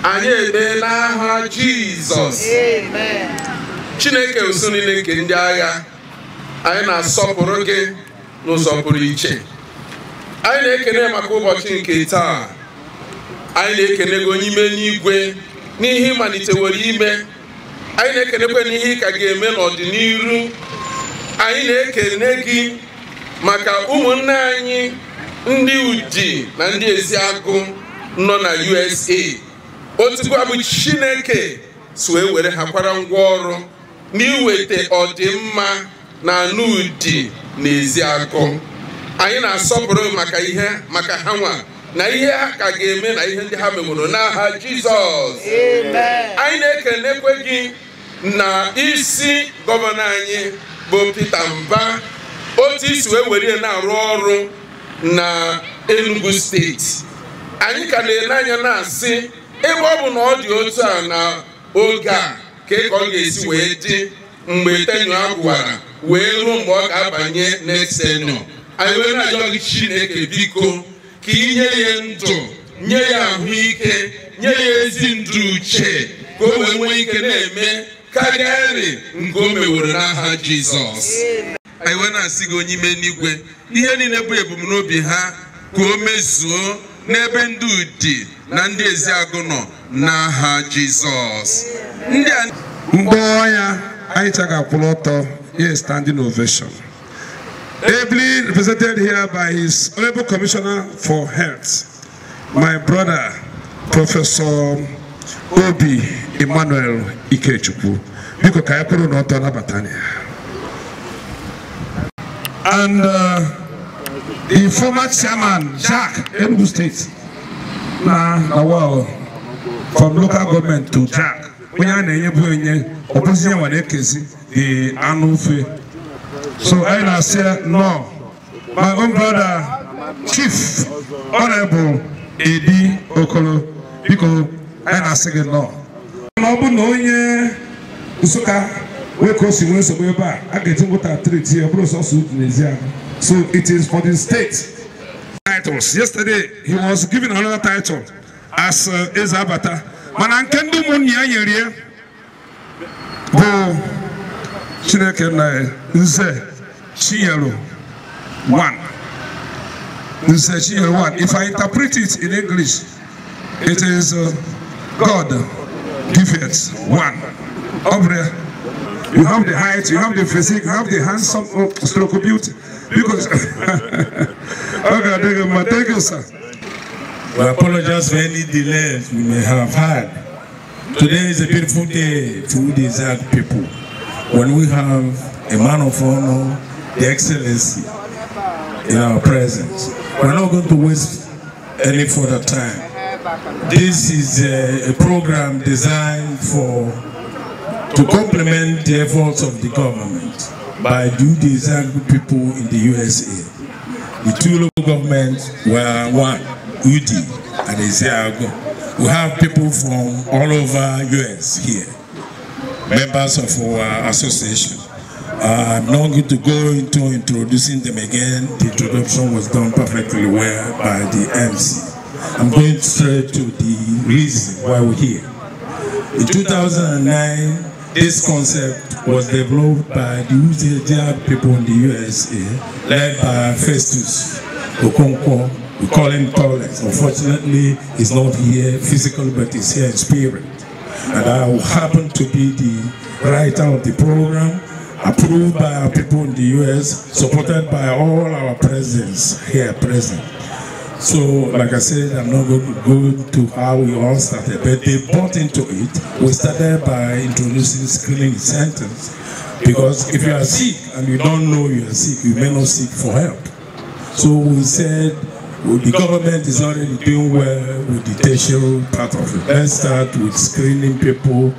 anyị ebe n'aha Jizọs. Amen. Chineke usu niile nke ndị agha, anyị na-asọpụrụ gị n'ụzọ pụrụ iche. Anyị na-ekene maka ụbọchị nke taa. Anyị na-ekene gị onye ime n'igwe n'ihe malitewere ime. Anyị na-ekenekwe n'ihe ka ga-eme n'ọdịnihu. Anyị na-ekene gị maka ụmụnne anyị ndị Udi na ndị Eziagụ nọ na USA. Otukwa bụ Chineke so were ha kwara ngwa ọrụ n'iweta ọdịmma na n'Udi na Eziagụ. Anyị na-asọpụrụ maka ha nwa na ihe ha ka ga-eme na ihe ndị ha memụrụ n'aha Jizọs. Amen. Anyị na-ekenekwe gị na isi gọvanọ anyị bụ Peter Mba, otu isi were na-arụ ọrụ na Enugu steeti. Anyị ka na-ele anya na-asị ebe ọ bụ na ọ dị otu a na oge a ka ọ ga-esi wee dị mgbe tenyo agwụwara wee ruo mgbe ọ ga-abanye next tenyo. Anyị wee na-ajọ gị Chineke biko ka inye ya ndụ, nye ya ahụike, nye ya ezi ndụ uche ka o wee nwee ike na-eme karịarị nke o meworo n'aha Jizọs. Anyị wee na-asị gị onye ime n'igwe ihe niile bụ ebumnobi ha ka o mezuo n'ebe ndị Udi na ndị Eziagụ nọ n'aha Jizọs. Ndị a mgbe ọnya anyị chaga kwụrụ ọtọ, yes, standing ovation. Ably represented here by his Honorable Commissioner for Health, my brother, Professor Obi Emmanuel Ikechukwu. Biko ka yakuru n'ọtọ na Batania. And the former chairman, Jack, Enugu State, from local government to Jack. So I now say no. My own brother, Chief Honorable Edi Okolo, because I now say no. So it is for the state titles. Yesterday he was given another title as Ezabata. Manankendu Munya Yeria Bo Chineke na Nze Chielo 1. Nze Chielo 1. If I interpret it in English, it is God giveth 1. Over you have the height, you have the physique, you have the handsome stroke of beauty. Because okay, thank you, sir. We apologize for any delays we may have had. Today is a beautiful day for the Eziagụ people. When we have a man of honor, the excellency, in our presence. We're not going to waste any further time. This is a program designed to complement the efforts of the government by the Eziagụ people in the USA. The two local governments were one, Udi and Eziagụ. We have people from all over US here, members of our association. I'm not going to go into introducing them again. The introduction was done perfectly well by the MC. I'm going straight to the reason why we're here. In 2009, this concept was developed by the Eziagụ people in the USA, led by Festus Okonkwo. We call him Toles. Unfortunately, he's not here physically, but he's here in spirit. And I happen to be the writer of the program, approved by our people in the US, supported by all our presidents here present. So, like I said, I'm not going to go to how we all started, but they bought into it. We started by introducing screening centers, because if you are sick and you don't know you are sick, you may not seek for help. So we said, well, the government is already doing well with the tertiary part of it. Let's start with screening people,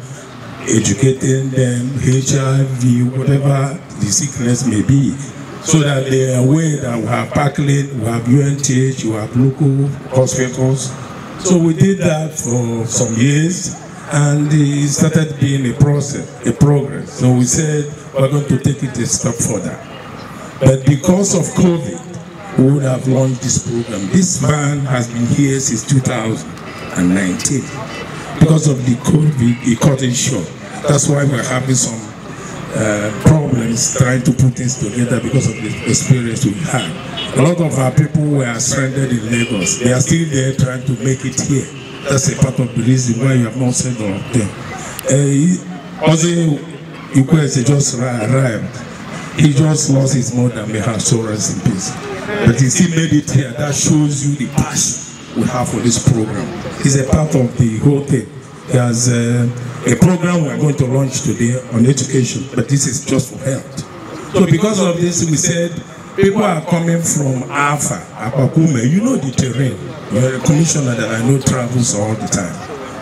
educating them, HIV, whatever the sickness may be, so that they are aware that we have Parkland, we have UNTH, we have local hospitals. So we did that for some years, and it started being a progress. So we said we're going to take it a step further. But because of COVID, we would have launched this program. This van has been here since 2019. because of the COVID, it cut it short. That's why we're having some problems trying to put things together because of the experience we had. A lot of our people were stranded in Lagos. They are still there trying to make it here. That's a part of the reason why you have not said all of them. Ozzy Ikwese just arrived. He just lost his mother, may her soul rest in peace. But he still made it here. That shows you the passion we have for this program. He's a part of the whole thing. There's a program we're going to launch today on education, but this is just for health. So because of this, we said people are coming from Alpha, Akwakume. You know the terrain. You're a commissioner that I know travels all the time.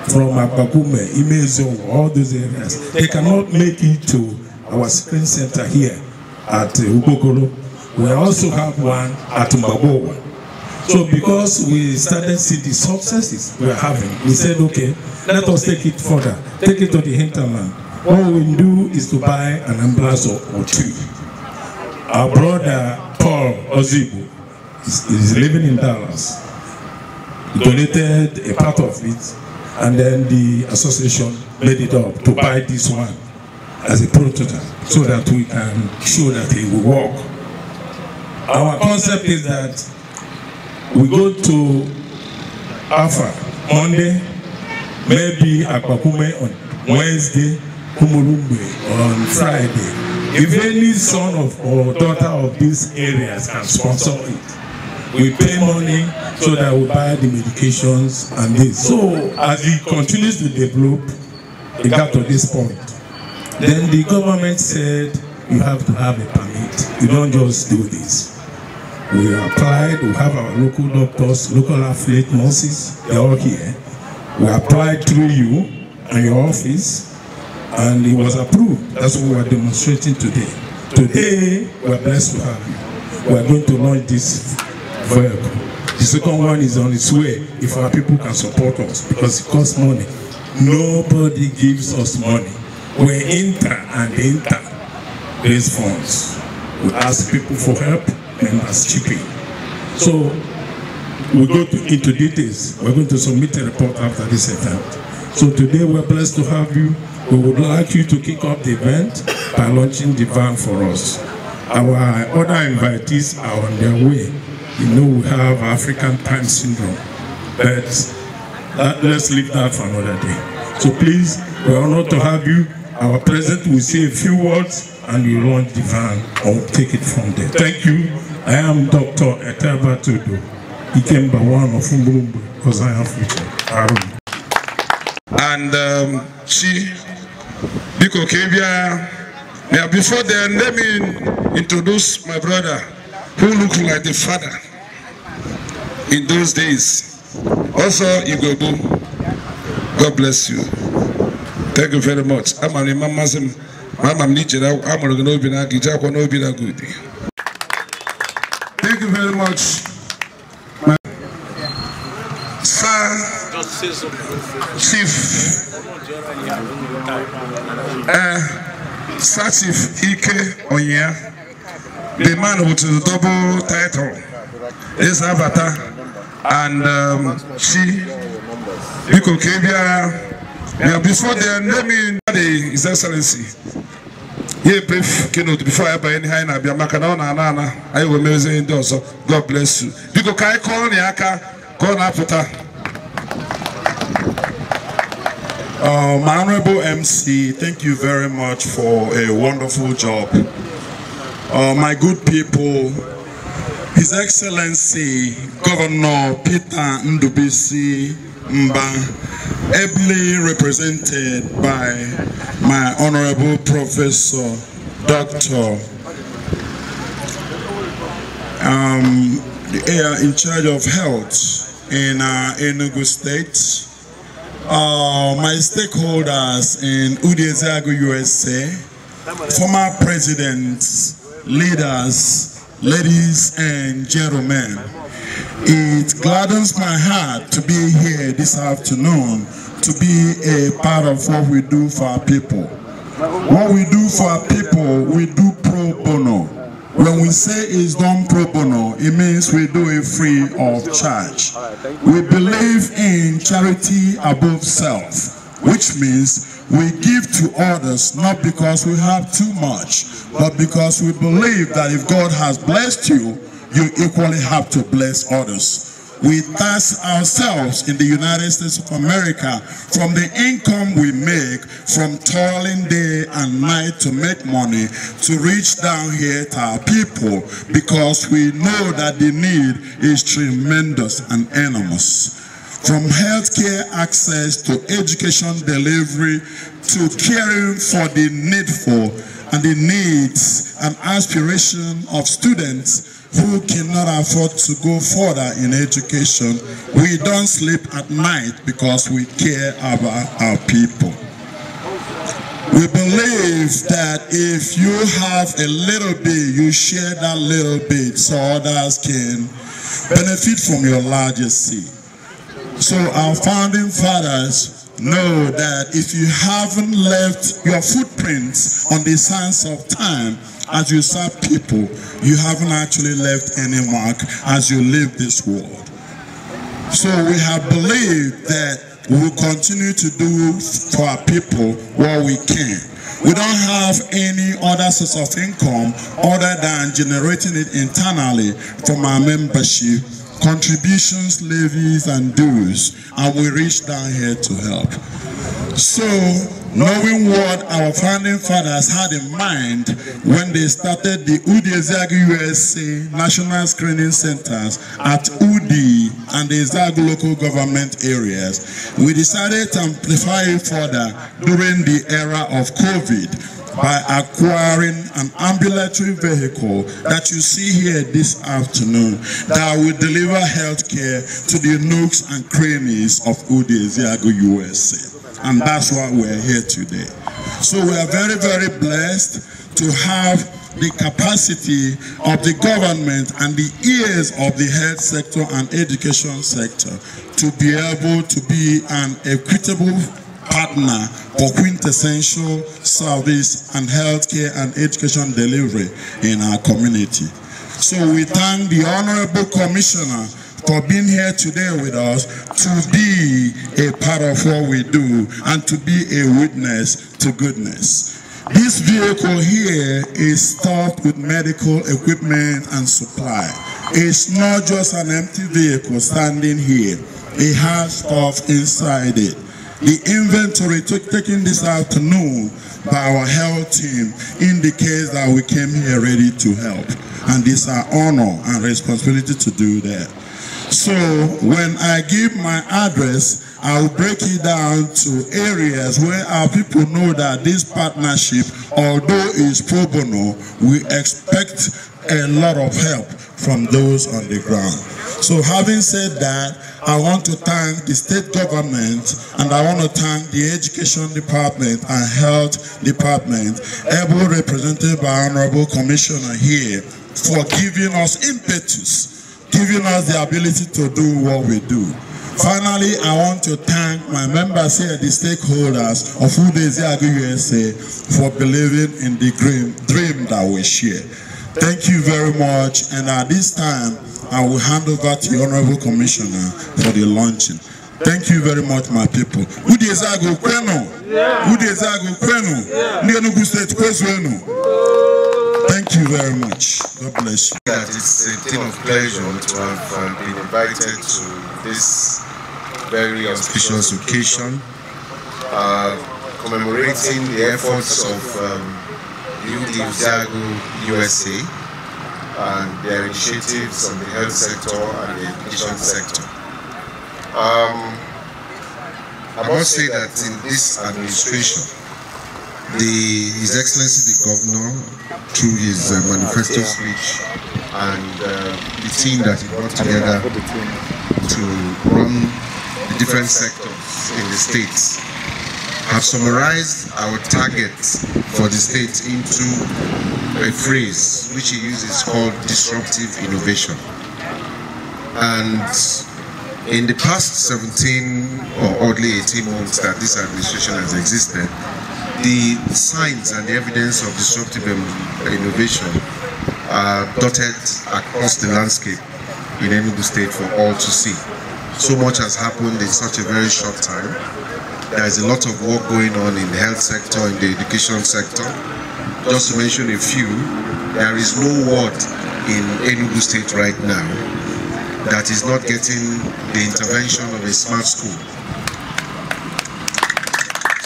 From Akwakume, Imezo, all those areas. They cannot make it to our screen center here at Ukokolo. We also have one at Mbabowa. So because we started seeing the successes we are having, we said, okay, let us take it further, take it to the hinterland. What we do is to buy an ambulance or two. Our brother Paul Ozibu is living in Dallas. He donated a part of it, and then the association made it up to buy this one as a prototype so that we can show that it will work. Our concept is that we go to Alpha Monday, maybe Akwakume on Wednesday, Kumulumbe on Friday. If any son of or daughter of these areas can sponsor it, we pay money so that we buy the medications and this. So as it continues to develop, it got to this point. Then the government said you have to have a permit. You don't just do this. We applied, we have our local doctors, local affiliate nurses, they're all here. We applied through you and your office, and it was approved. That's what we're demonstrating today. Today, we're blessed to have you. We're going to launch this vehicle. The second one is on its way, if our people can support us, because it costs money. Nobody gives us money. We raise funds. We ask people for help, and as chipping. So we go into details. We're going to submit a report after this event. So today we're blessed to have you. We would like you to kick off the event by launching the van for us. Our other invitees are on their way. You know we have African time syndrome, but let's leave that for another day. So please, we're honored to have you. Our president will say a few words and you launch the van and we'll take it from there. Thank you. I am Dr. Eteba Todo. He came by one of Umbulumbu because I am future. And she, Biko Kebia, now before then, let me introduce my brother who looked like the father in those days. Also, Igobu, God bless you. Thank you very much. I'm a Mamazim. Thank you very much. Sir, Chief Ike Onya, the man with the double title, is Avatar, and she, Biko Kebia. Now, before the naming His Excellency, here brief keynote before I buy any high na Biamakana, I will measure also. God bless you. Because I call Niaka, call Apota. My Honorable MC, thank you very much for a wonderful job. My good people, His Excellency Governor Peter Ndubisi Mba, ably represented by my Honorable Professor Dr. in charge of health in Enugu State, my stakeholders in Udiezago, USA, former presidents, leaders, ladies and gentlemen. It gladdens my heart to be here this afternoon, to be a part of what we do for our people. What we do for our people, we do pro bono. When we say it's done pro bono, it means we do it free of charge. We believe in charity above self. which means we give to others not because we have too much, but because we believe that if God has blessed you, you equally have to bless others. We tax ourselves in the United States of America from the income we make from toiling day and night to make money to reach down here to our people, because we know that the need is tremendous and enormous. From healthcare access to education delivery to caring for the needful and the needs and aspiration of students who cannot afford to go further in education, we don't sleep at night because we care about our people. We believe that if you have a little bit, you share that little bit so others can benefit from your larger seed. So our founding fathers know that if you haven't left your footprints on the sands of time as you serve people, you haven't actually left any mark as you live this world. So we have believed that we will continue to do for our people what we can. We don't have any other source of income other than generating it internally from our membership, contributions, levies, and dues, and we reach down here to help. So, knowing what our founding fathers had in mind when they started the Udi Ezeagu USA National Screening Centers at Udi and the Ezeagu local government areas, we decided to amplify it further during the era of COVID by acquiring an ambulatory vehicle that you see here this afternoon that will deliver health care to the nooks and crannies of Udi Ezeagu USA. And that's why we're here today. So we are very, very blessed to have the capacity of the government and the ears of the health sector and education sector to be able to be an equitable partner for quintessential service and healthcare and education delivery in our community. So we thank the Honorable Commissioner for being here today with us to be a part of what we do and to be a witness to goodness. This vehicle here is stuffed with medical equipment and supply. It's not just an empty vehicle standing here. It has stuff inside it. The inventory taken this afternoon by our health team indicates that we came here ready to help. And it's our honor and responsibility to do that. So when I give my address, I'll break it down to areas where our people know that this partnership, although it's pro bono, we expect a lot of help from those on the ground. So having said that, I want to thank the state government and I want to thank the education department and health department, ably represented by Honorable Commissioner here, for giving us impetus, giving us the ability to do what we do. Finally, I want to thank my members here, the stakeholders of Udi Ezeagu USA, for believing in the dream that we share. Thank you very much, and at this time, I will hand over to the Honorable Commissioner for the launching. Thank you very much, my people. Udi Ezeagu kwenu, Udi Ezeagu kwenu, ndi Enugu State kwenu. Thank you very much. God bless you. That it's a thing of pleasure to have been invited to this very auspicious occasion, commemorating the efforts of Udi Ezeagu USA and their initiatives on the health sector and the education sector. I must say that in this administration, His Excellency the Governor, through his manifesto speech and the team that he brought together to run the different sectors in the states, have summarized our targets for the state into a phrase which he uses called disruptive innovation. And in the past 17 or oddly 18 months that this administration has existed, the signs and the evidence of disruptive innovation are dotted across the landscape in Enugu State for all to see. So much has happened in such a very short time, There's a lot of work going on in the health sector, in the education sector. Just to mention a few, there is no ward in Enugu State right now that is not getting the intervention of a smart school.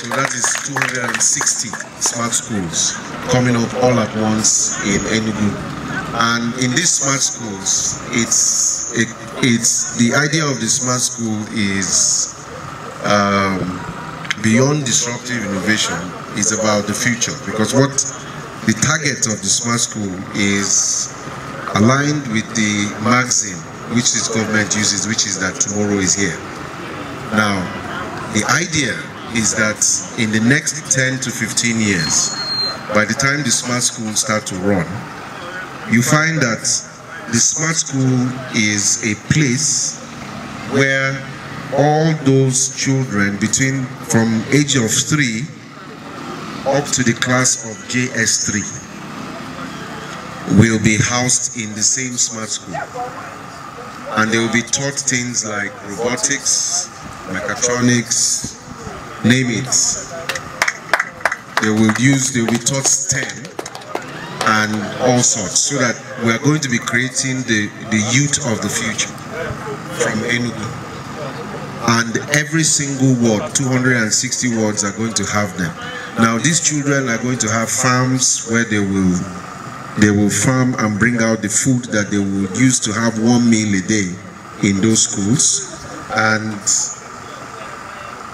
So that is 260 smart schools coming up all at once in Enugu. And in these smart schools, it's the idea of the smart school is beyond disruptive innovation. It's about the future, because what the target of the smart school is aligned with the maxim which this government uses, which is that tomorrow is here. Now, the idea is that in the next 10 to 15 years, by the time the smart schools start to run, you find that the smart school is a place where all those children from age of 3 up to the class of JS3 will be housed in the same smart school. And they will be taught things like robotics, mechatronics, name it. They will be taught STEM and all sorts, so that we are going to be creating the youth of the future from Enugu. And every single ward, 260 wards, are going to have them. Now these children are going to have farms where they will farm and bring out the food that they will use to have 1 meal a day in those schools. And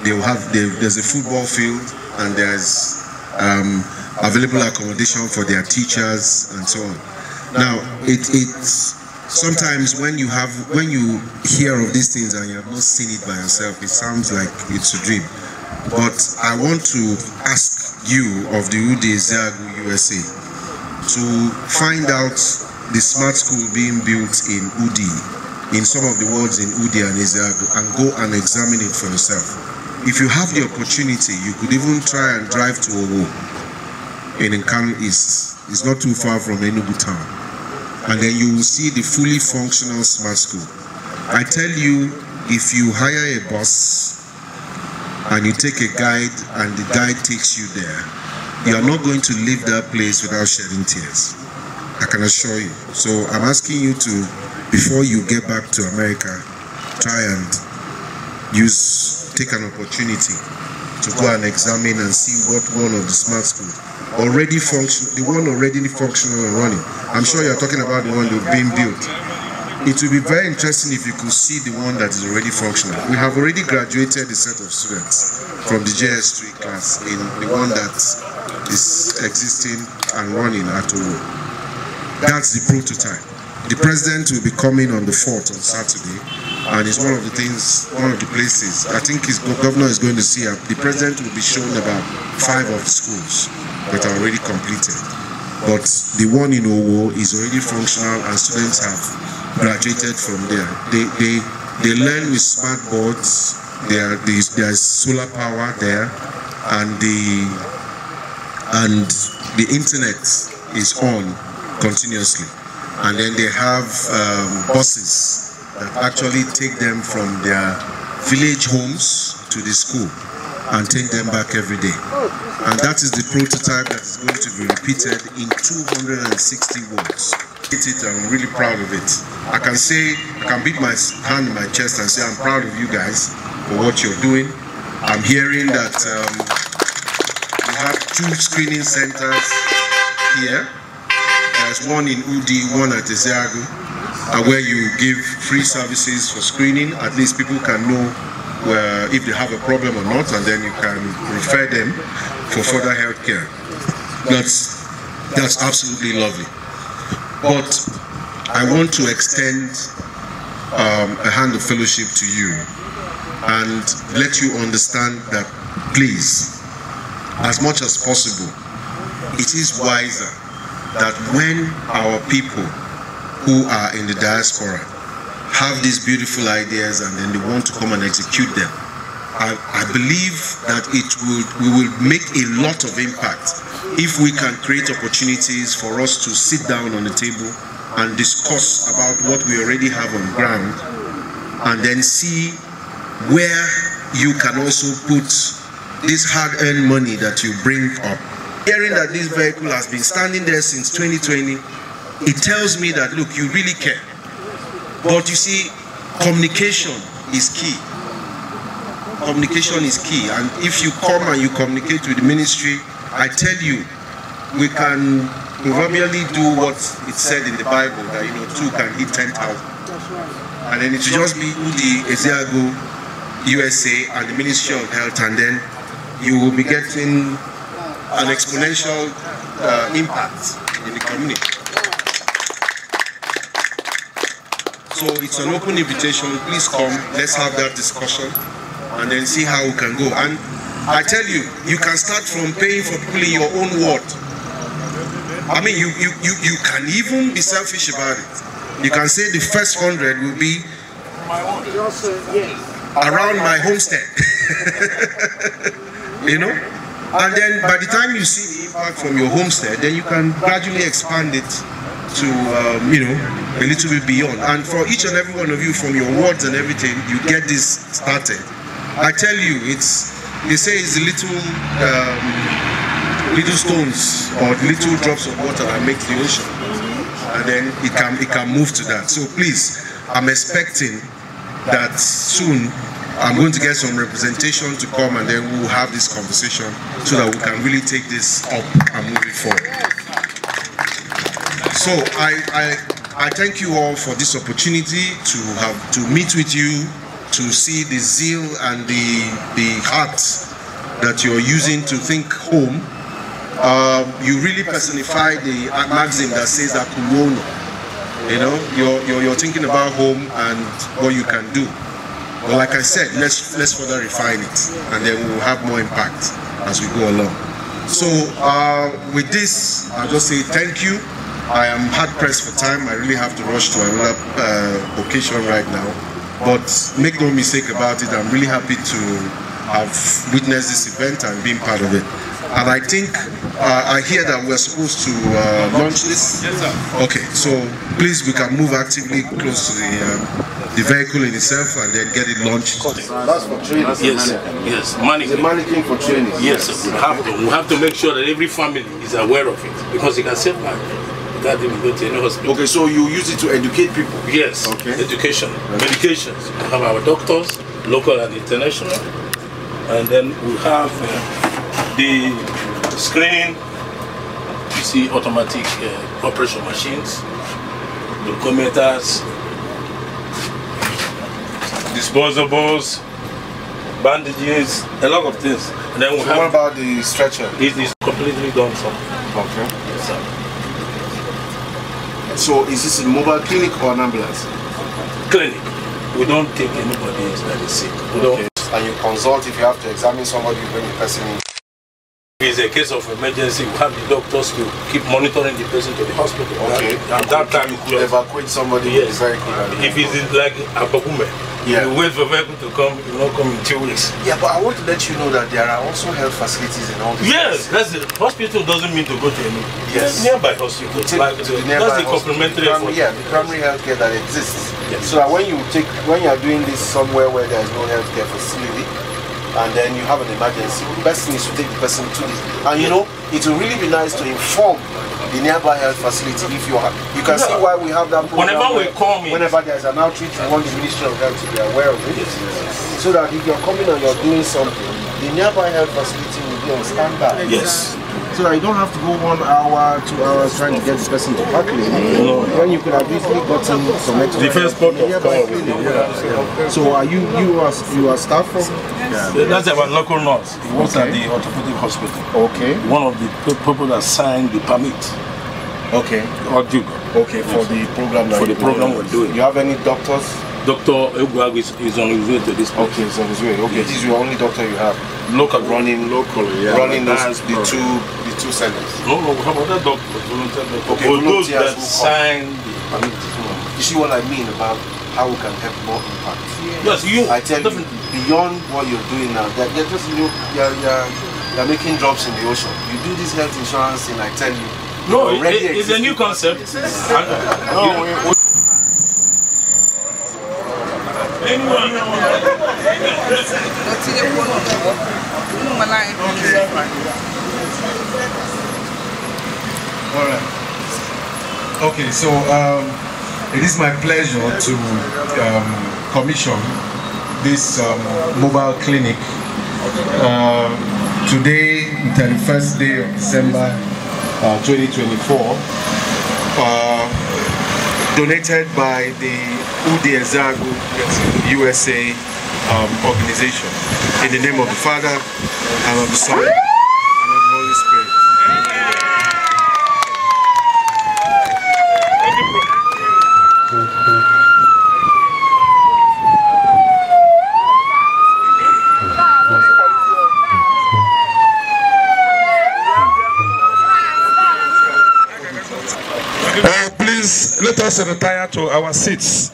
there's a football field, and there's available accommodation for their teachers and so on. Now, it's sometimes when you hear of these things and you have not seen it by yourself, it sounds like it's a dream. But I want to ask you of the Ude Ezeagu USA to find out the smart school being built in Udi, in some of the wards in Udi and Ezeagu, and go and examine it for yourself. If you have the opportunity, you could even try and drive to Owo in Nkanu East. It's not too far from Enugu town. And then you will see the fully functional smart school. I tell you, if you hire a bus and you take a guide and the guide takes you there, you are not going to leave that place without shedding tears. I can assure you. So I'm asking you to, before you get back to America, try and take an opportunity to go and examine and see what one of the smart schools already functional and running. I'm sure you're talking about the one that's being built. It will be very interesting if you could see the one that is already functional. We have already graduated a set of students from the JS3 class in the one that is existing and running at Owo. That's the prototype. The president will be coming on the 4th on Saturday, and it's one of the places, I think his governor is going to see, the president will be shown about 5 of the schools that are already completed. But the one in Owo is already functional, and students have graduated from there. They learn with smart boards. There's solar power there, and the internet is on continuously. And then they have buses that actually take them from their village homes to the school and take them back every day. And that is the prototype that is going to be repeated in 260 wards. I'm really proud of it. I can beat my hand in my chest and say I'm proud of you guys for what you're doing. I'm hearing that we have 2 screening centers here. There's one in Udi, one at Ezeagu, where you give free services for screening. At least people can know if they have a problem or not, and then you can refer them for further health care. That's absolutely lovely. But I want to extend a hand of fellowship to you and let you understand that, please, as much as possible, it is wiser that when our people who are in the diaspora have these beautiful ideas and then they want to come and execute them, I believe that we will make a lot of impact if we can create opportunities for us to sit down on the table and discuss about what we already have on ground, and then see where you can also put this hard-earned money that you bring up. Hearing that this vehicle has been standing there since 2020, it tells me that, look, you really care. But you see, communication is key. Communication is key, and if you come and you communicate with the ministry, I tell you, we can proverbially do what it said in the Bible, that 2 can hit 10,000. And then it will just be UD Ezeagu USA and the Ministry of Health, and then you will be getting an exponential impact in the community. So it's an open invitation. Please come, let's have that discussion and then see how we can go. And I tell you, you can start from paying for people in your own ward. I mean, you can even be selfish about it. You can say the first 100 will be around my homestead. And then by the time you see the impact from your homestead, then you can gradually expand it to a little bit beyond. And for each and every one of you, from your wards and everything, you get this started. I tell you, they say it's the little stones or little drops of water that make the ocean, and then it can move to that. So please, I'm expecting that soon I'm going to get some representation to come, and then we'll have this conversation so that we can really take this up and move it forward. So I thank you all for this opportunity to meet with you, to see the zeal and the heart that you're using to think home. You really personify the maxim that says that you're thinking about home and what you can do. But like I said, let's further refine it, and then we'll have more impact as we go along. So with this, I'll just say thank you. I am hard pressed for time. I really have to rush to another occasion right now. But make no mistake about it, I'm really happy to have witnessed this event and been part of it. And I think I hear that we're supposed to launch this. Yes, sir. Okay, so please, we can move actively close to the vehicle in itself and then get it launched. That's for training. Yes, mannequin. The mannequin for training. Yes, we have to make sure that every family is aware of it, because it can save life without even go to any hospital. Okay, so you use it to educate people. Yes, okay. Education, medications. We have our doctors, local and international, and then we have the screening. You see automatic operation machines, glucometers, disposables, bandages, a lot of things. And then we have. What about the stretcher? It is completely done, sir. Okay. Yes, sir. So is this a mobile clinic or an ambulance? Clinic. We don't take anybody that is sick. We don't. And you consult if you have to examine somebody, you bring the person in. If it's a case of emergency, we have the doctors to keep monitoring the person to the hospital. Okay. At that time, you could evacuate somebody with the vehicle. If it's like Abakume, you wait for vehicle to come, it will not come in 2 weeks. Yeah, but I want to let you know that there are also health facilities in all these Yes, that's the hospital doesn't mean to go to any nearby hospital. That's the complementary effort. Yeah, the primary healthcare that exists. Yes. So that when you are doing this somewhere where there is no healthcare facility, and then you have an emergency, the best thing is to take the person to this. And it will really be nice to inform the nearby health facility if you have. You can see why we have that program. Whenever there is an outreach, we want the Ministry of Health to be aware of it. So that if you're coming and you're doing something, the nearby health facility will be on standby. Yes. So that you don't have to go 1 hour, 2 hours trying to get this person to calculate. When you could have easily gotten some extra. The first port of call. So are you are staff from? That's our local nurse. He works at the orthopedic hospital. Okay. One of the people that signed the permit. Okay. Okay, for the program that we're doing. You have any doctors? Dr. Eguagu is on his way to this place. Okay, he's on his way. Okay, this is your only doctor you have. Local. Running the two centers. No, we have other doctors, volunteer doctors. Okay, those that sign the permit. You see what I mean about how we can have more impact? Yes, I tell you, beyond what you're doing now, you're just you're making drops in the ocean. You do this health insurance thing, I tell you. No, it's a new concept. Anyone? Okay, so it is my pleasure to commission this mobile clinic today, 31st day of December 2024, donated by the Ude Ezeagu USA organization, in the name of the Father, and of the Son, and of the Holy Spirit. Please let us retire to our seats.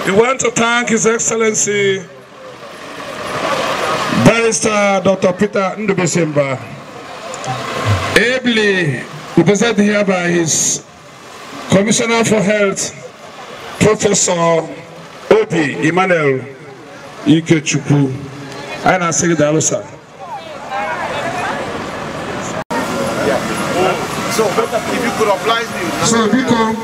We want to thank His Excellency Barrister Dr. Peter Ndubusimba, ably represented here by his Commissioner for Health, Professor Obi Emmanuel Ikechukwu. And I say that, sir. So, if you could oblige me. So, because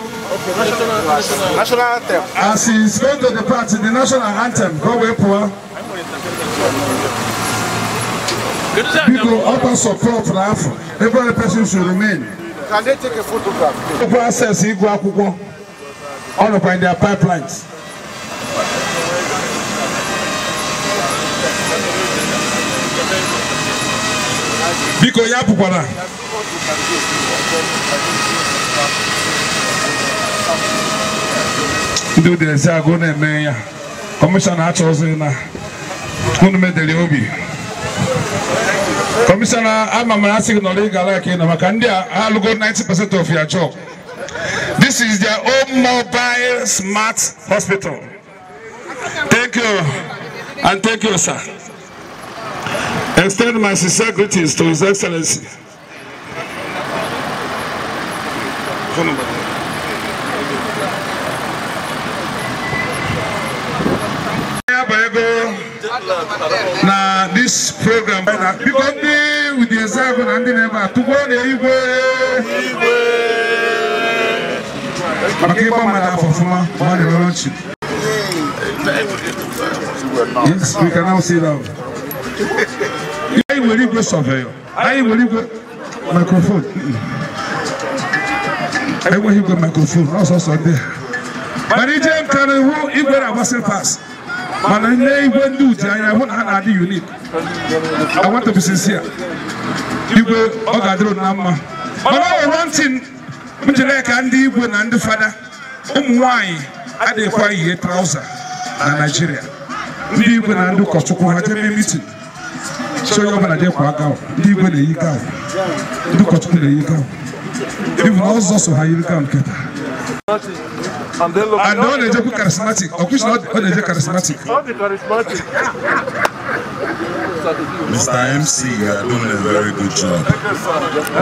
National anthem. as he's going to depart, the national anthem, go away, poor. People offer support for Africa. Every person should remain. Can they take a photograph? The process is all up in their pipelines. Because Yapupana. Do the Zagone Maya, Commissioner Chosina, Kunume de Liobi. Commissioner, I'm a Manasik Noliga like in Makandia, I'll go 90% of your job. This is their own mobile smart hospital. Thank you, and thank you, sir. Extend my sincere greetings to His Excellency. Now this program because with the example and the never to go the yes, we can now sit down. I will leave the surveyor. I will leave the microphone. I will leave the microphone. Also Sunday. But it can who even I wasn't pass. But I never do. I want to unique. I want to be sincere. People, Ogadro Nama. But I want to Candy when and the father. Why I didn't a trouser in Nigeria. People and do Kostuku had a meeting. So you're going to get back out. Leave when you go. Do Kostuku, you go. Even also how you come. And all the Japan charismatic, of course not all the charismatic. Mr. MC, you are doing a very good job.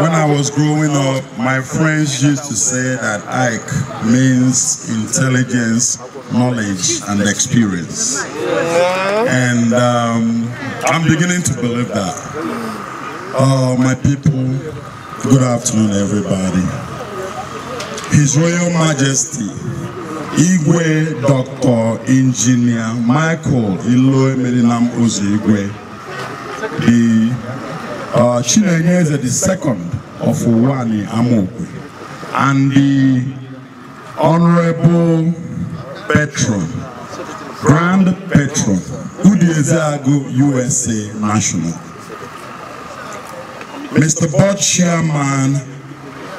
When I was growing up, my friends used to say that Ike means intelligence, knowledge, and experience. And I'm beginning to believe that. My people, good afternoon, everybody. His Royal Majesty, Igwe Dr. Engineer Michael Iloe Melinam Ozigwe, the Chinese the second of Uwani Amokwe, and the Honorable Patron, Grand Patron, Ude Ezeagu USA National, Mr. Board Chairman,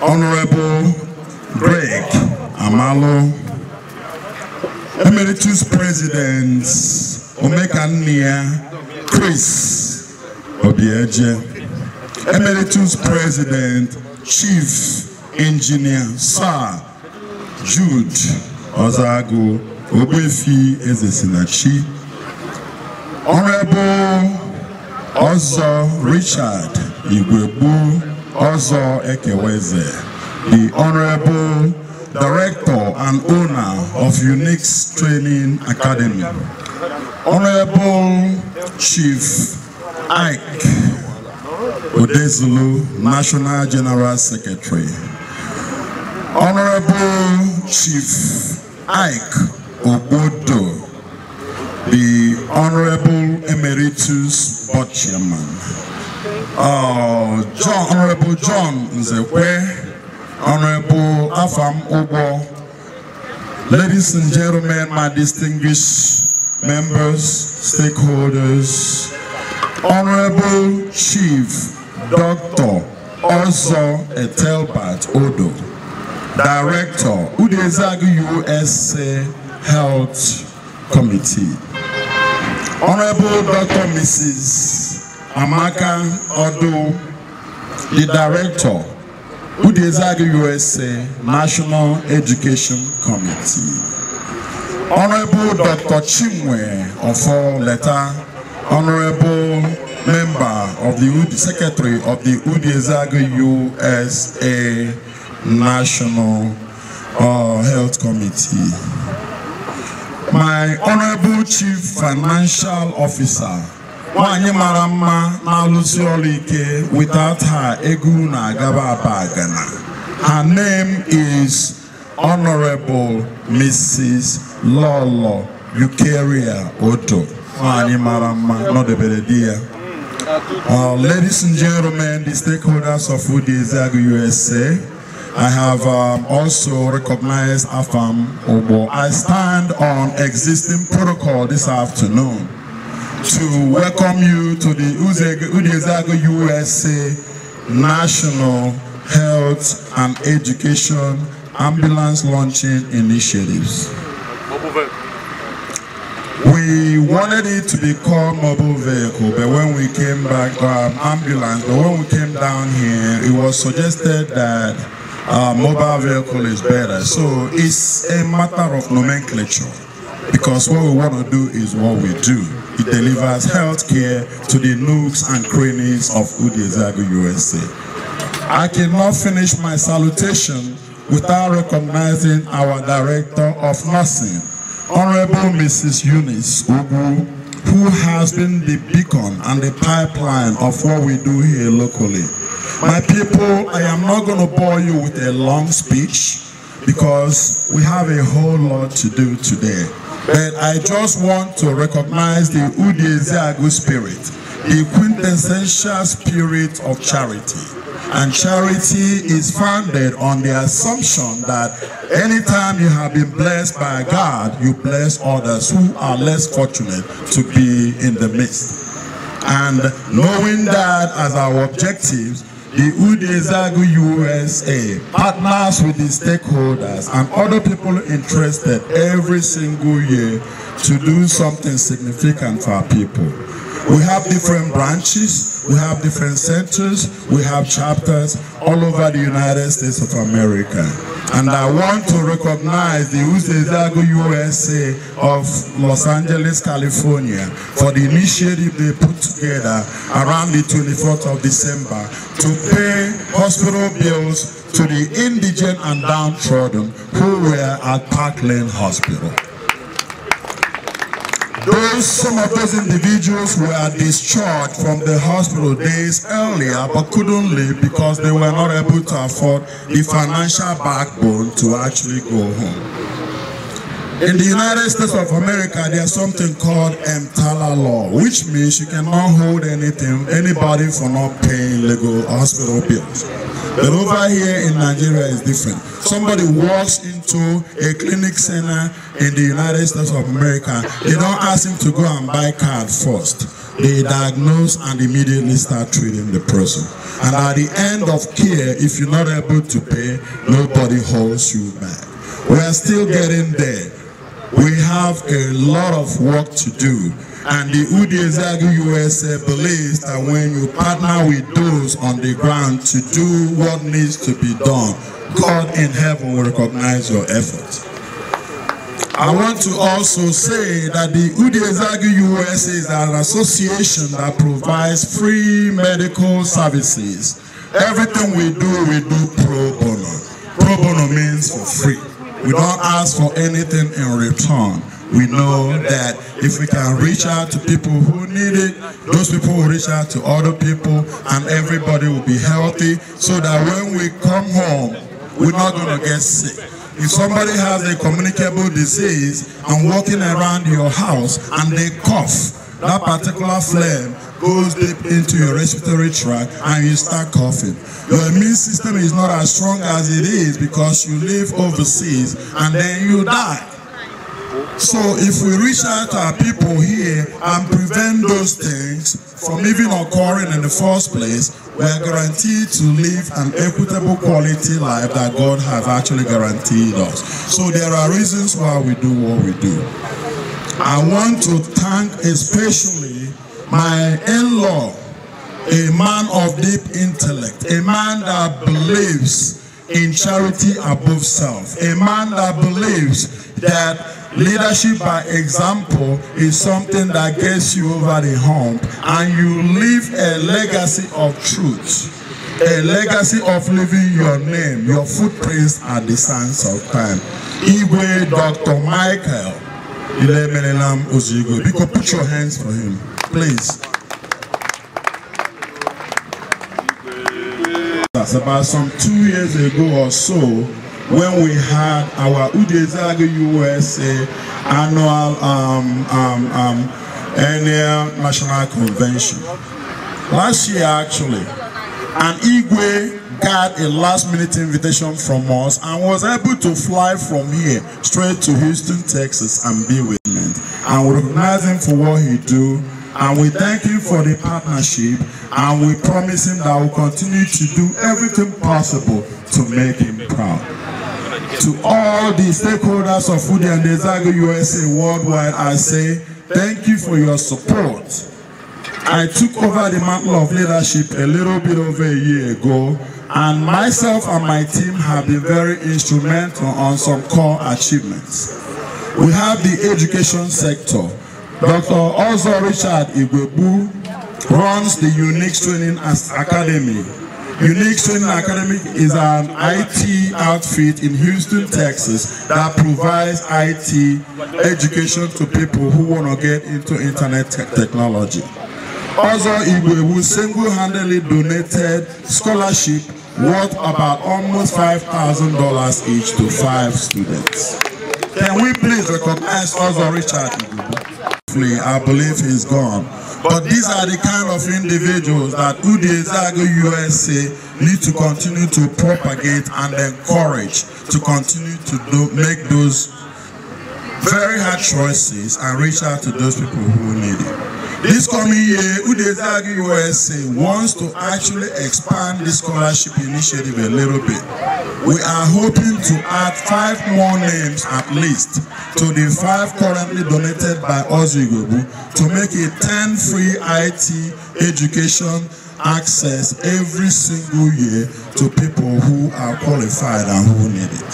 Honorable Greg Amalo, Emeritus Presidents Omekania Chris Obieje, Emeritus President Chief Engineer Sir Jude Ozago Obefi Ezesinachi, Honorable Ozo Richard Igwebu Ozo Ekeweze, the Honorable Director and Owner of Unix Training Academy, Honorable Chief Ike Odezulu, National General Secretary, Honorable Chief Ike Obodo, the Honorable Emeritus Board Chairman, Honorable John Nzekwe, Honorable Afam Obo, ladies and gentlemen, my distinguished members, stakeholders, Honorable Chief Dr. Ozo Etelbert Odo, Director, Ude Ezeagu USA Health Committee, Honorable Dr. Mrs. Amaka Odo, the Director, Ude Ezeagu USA National Education Committee, Honorable Dr. Chimwe Ofo Leta, Honorable Member of the Secretary of the Ude Ezeagu USA National Health Committee, my Honorable Chief Financial Officer, Wanyi Marama Nalusi Olike, without her egu na agaba bagana. Her name is Honorable Mrs. Lolo Eucharia Odo. Wanyi Marama, not the Beredia. Ladies and gentlemen, the stakeholders of Ude Ezeagu USA, I have also recognized Afam Obo. I stand on existing protocol this afternoon to welcome you to the Ude Ezeagu USA National Health and Education Ambulance Launching Initiatives. We wanted it to be called mobile vehicle, but when we came back, ambulance, but when we came down here, it was suggested that mobile vehicle is better. So it's a matter of nomenclature, because what we want to do is what we do. It delivers health care to the nooks and crannies of Ude Ezeagu USA. I cannot finish my salutation without recognizing our Director of Nursing, Honorable Mrs. Eunice Ugu, who has been the beacon and the pipeline of what we do here locally. My people, I am not going to bore you with a long speech because we have a whole lot to do today. But I just want to recognize the Ude Ezeagu spirit, the quintessential spirit of charity. And charity is founded on the assumption that anytime you have been blessed by God, you bless others who are less fortunate to be in the midst. And knowing that as our objectives, the Ude Ezeagu USA partners with the stakeholders and other people interested every single year to do something significant for our people. We have different branches, we have different centers, we have chapters all over the United States of America. And I want to recognize the Ude Ezeagu USA of Los Angeles, California for the initiative they put together around the 24th of December to pay hospital bills to the indigent and downtrodden who were at Park Lane Hospital. Some of those individuals were discharged from the hospital days earlier but couldn't leave because they were not able to afford the financial backbone to actually go home. In the United States of America, there's something called EMTALA law, which means you cannot hold anybody for not paying legal hospital bills. But over here in Nigeria is different. Somebody walks into a clinic center in the United States of America, they don't ask him to go and buy card first. They diagnose and immediately start treating the person. And at the end of care, if you're not able to pay, nobody holds you back. We are still getting there. We have a lot of work to do. And the Ude Ezeagu USA believes that when you partner with those on the ground to do what needs to be done, God in heaven will recognize your efforts. I want to also say that the Ude Ezeagu USA is an association that provides free medical services. Everything we do pro bono. Pro bono means for free. We don't ask for anything in return. We know that if we can reach out to people who need it, those people will reach out to other people and everybody will be healthy so that when we come home, we're not going to get sick. If somebody has a communicable disease and walking around your house and they cough, that particular phlegm goes deep into your respiratory tract and you start coughing. Your immune system is not as strong as it is because you live overseas and then you die. So if we reach out to our people here and prevent those things from even occurring in the first place, we are guaranteed to live an equitable quality life that God has actually guaranteed us. So there are reasons why we do what we do. I want to thank especially my in-law, a man of deep intellect, a man that believes in charity above self, a man that believes that leadership by example is something that gets you over the hump and you leave a legacy of truth, a legacy of leaving your name, your footprints at the sands of time. Igwe Dr. Michael Ilemelelam Ozigo. Because put your hands for him, please. That's about some 2 years ago or so when we had our Ude Ezeagu USA annual national convention. Last year actually, and Igwe got a last-minute invitation from us and was able to fly from here straight to Houston, Texas and be with me. And we recognize him for what he do, and we thank him for the partnership, and we promise him that we'll continue to do everything possible to make him proud. To all the stakeholders of Ude and Ezeagu USA worldwide, I say thank you for your support. I took over the mantle of leadership a little bit over a year ago, and myself and my team have been very instrumental on some core achievements. We have the education sector. Dr. Ozo Richard Igwebu runs the Unique Training Academy. Unique Training Academy is an IT outfit in Houston, Texas that provides IT education to people who want to get into internet technology. Also, Igwebu single-handedly donated scholarship worth about almost $5,000 each to 5 students. Can we please recognize also Richard Igwebu? I believe he's gone. But these are the kind of individuals that Ude Ezeagu USA need to continue to propagate and encourage to continue to make those very hard choices and reach out to those people who need it. This coming year, Ude Ezeagu USA wants to actually expand the scholarship initiative a little bit. We are hoping to add 5 more names at least to the 5 currently donated by Ozigwebu to make it 10 free IT education access every single year to people who are qualified and who need it.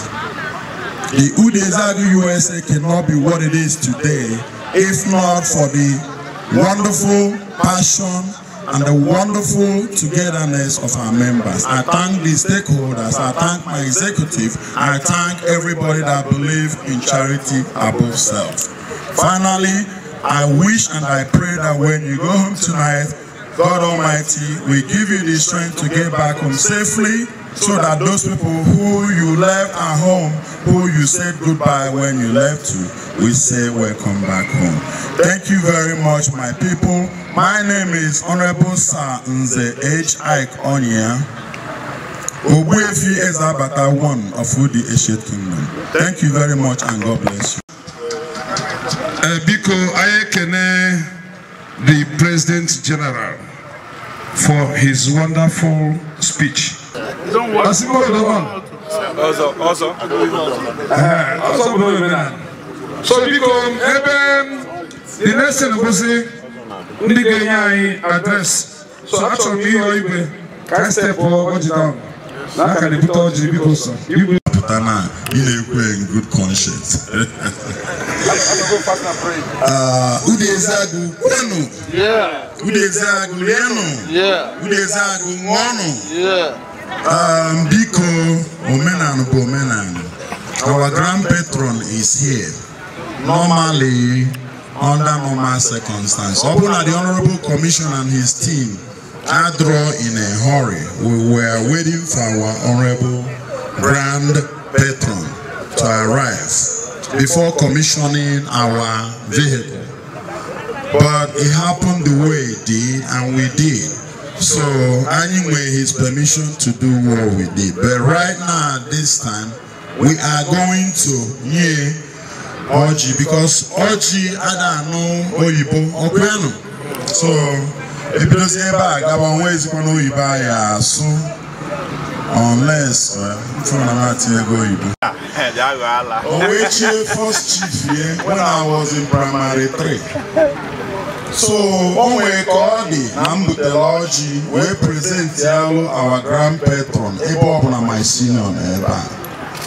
The Ude Ezeagu USA cannot be what it is today if not for the wonderful passion and the wonderful togetherness of our members. I thank the stakeholders, I thank my executive, I thank everybody that believes in charity above self. Finally, I wish and I pray that when you go home tonight, God Almighty will give you the strength to get back home safely, so that those people who you left at home, who you said goodbye when you left to, we say welcome back home. Thank you very much, my people. My name is Honorable Sir Nze H. Ike Onya, Ogbuefi Ezabata I of Udi Eshet Kingdom. Thank you very much and God bless you. Biko Ayekene, the President General, for his wonderful speech. Don't worry. Also. So because the next thing was the address. So actually you can step or down. Now can put all the because you in good conscience. Ude Ezeagu Kwenu. Yeah. Ude Ezeagu Leno. Yeah. Ude Ezeagu Mono. Yeah. Biko Omenanu. Our grand patron is here. Normally, under normal circumstances. Open at the Honorable Commissioner and his team, I draw in a hurry. We were waiting for our Honorable Grand Patron to arrive before commissioning our vehicle. But it happened the way it did, and we did. So anyway, his permission to do what we did. But right now, at this time, we are going to Oji, because Oji I don't know Oyibo Okwano. So if you say back, I want ways to know Oyibo so unless from Oyibo. Owechi first chief here when I was in primary 3. So one way called the Nambutelogy, we present our grand patron, Ebo my senior neighbor.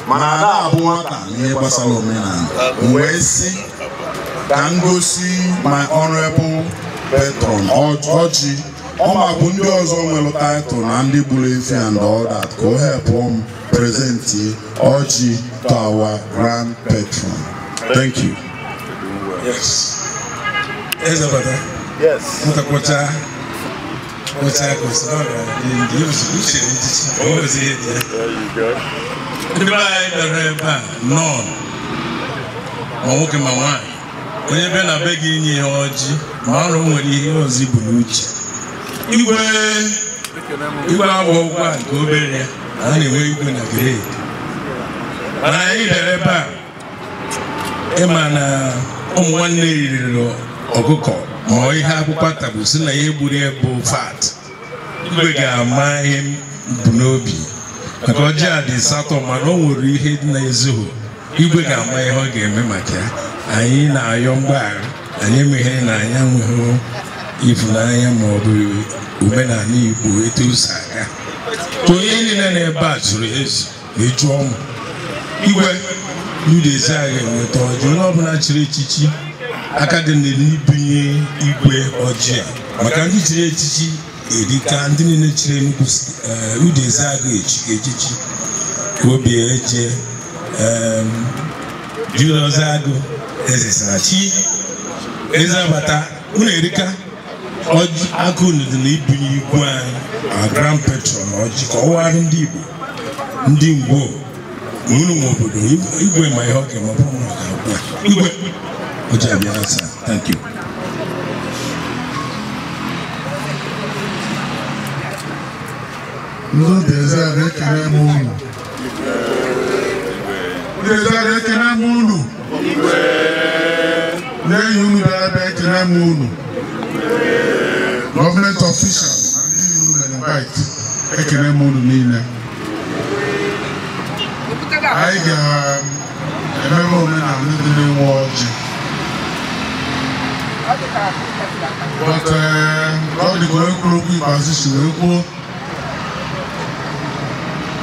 Manada Abuata, neighbor Salomina. We see, can go see my honorable patron, Oji. Oma Bundo's own title, Andy Bulefi and all that. Go help him present Oji to our grand patron. Thank you. Yes. Yes. Ọkụkọ ma ihe akwụkwọ tabu si na ya egburu ebo fat igwe ga-ama ihe bụ n'obi maka ọjị a dị satọ mana o nwere ihe dị n'ezughị igwe ga-ama ihe ọ ga-eme maka ya anyị na-ayọ mgbaghara anyị emeghe na anyị enweghị ịfụnanya ma ọ bụ omenala Igbo etu o si aga onye niile na-ebe a zụrụ ezu na-eju ọmụ igwe Udeze agha enweta ọjị onye ọbụla chịrị echichi aka dị n'ibunye igwe ọjị maka ndị chiri echichi erika ndị niile chiri Enugu Udeze agụ echichi obi eje Julius agụ eze sinachi eze abata unu erika ọjị agụ dị n'ibunye igwe anyị our grand patron ọjị ka ọ wara ndị Igbo ndị Ngwo unu nwe obodo igwe ma ihe ọ ga-eme ọ bụrụ na ọ ga-agwa igwe thank you. Udeze ekele munu. Udeze ekele munu. Unu ekele munu. Government officials and invite ekele munu niile. I ga-ememe omenala ndị na-enwe ọjị. But all the going to position will go.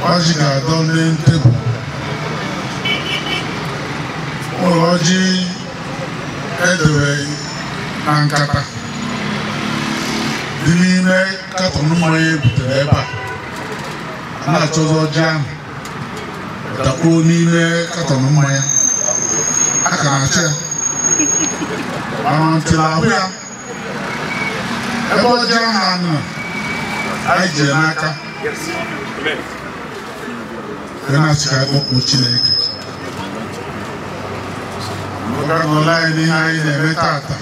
Oji ga-adọ n'en table. Oji edowe na nkata. Dị n'ime katọn mmanya ebutere ebe a. Na-achọzọ ọjị ahụ. Dakpuo n'ime katọn mmanya. Aka na-achọ ya. Until ahụ ya. Ebe ọjị ahụ anụ. Anyị ji n'aka. Na-achịkwa okwu Chineke. Maka na ọla anyị n'ihe anyị na-eme tata.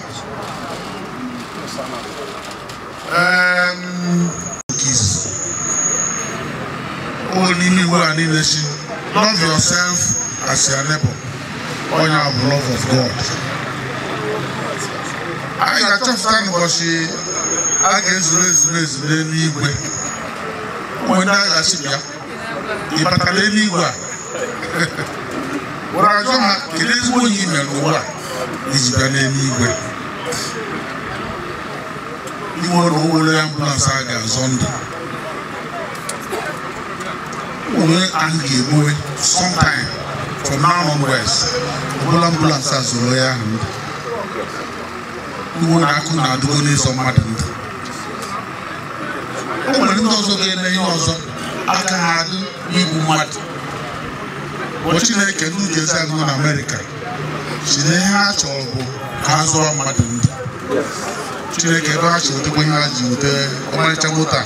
N'ime iwu a niile si, love yourself as your neighbor. Onye a bụ love of God. Anyị ga-achọpụta n'ụbọchị a ga-ezuru ezumezu n'eluigwe. Ụmụ ndị agha asị bịa. Ịbatala eluigwe a. Were ajọ ha kedu ezigbo onye ime n'ụwa iji bịa n'eluigwe. Iwe na owere ambulance a ga-azọ ndụ. Onwe anyị ga-egbuwe sometime from now onwards. Ọbụla ambulance a zụrụ ya ahụ ndụ. Iwe na akụ na-adụgo n'ịzọ mmadụ ndụ. O nwere ndị ọzọ ga-eme ihe ọzọ aka ha adụ n'igbu mmadụ. Chineke ndị Udeze agụ nọ n'Amerika si na ihe ha chọrọ bụ ka ha zụọ mmadụ ndụ. Chineke ebe ha chọrọ dịkwa ihe ha ji wute ọmarịcha moto a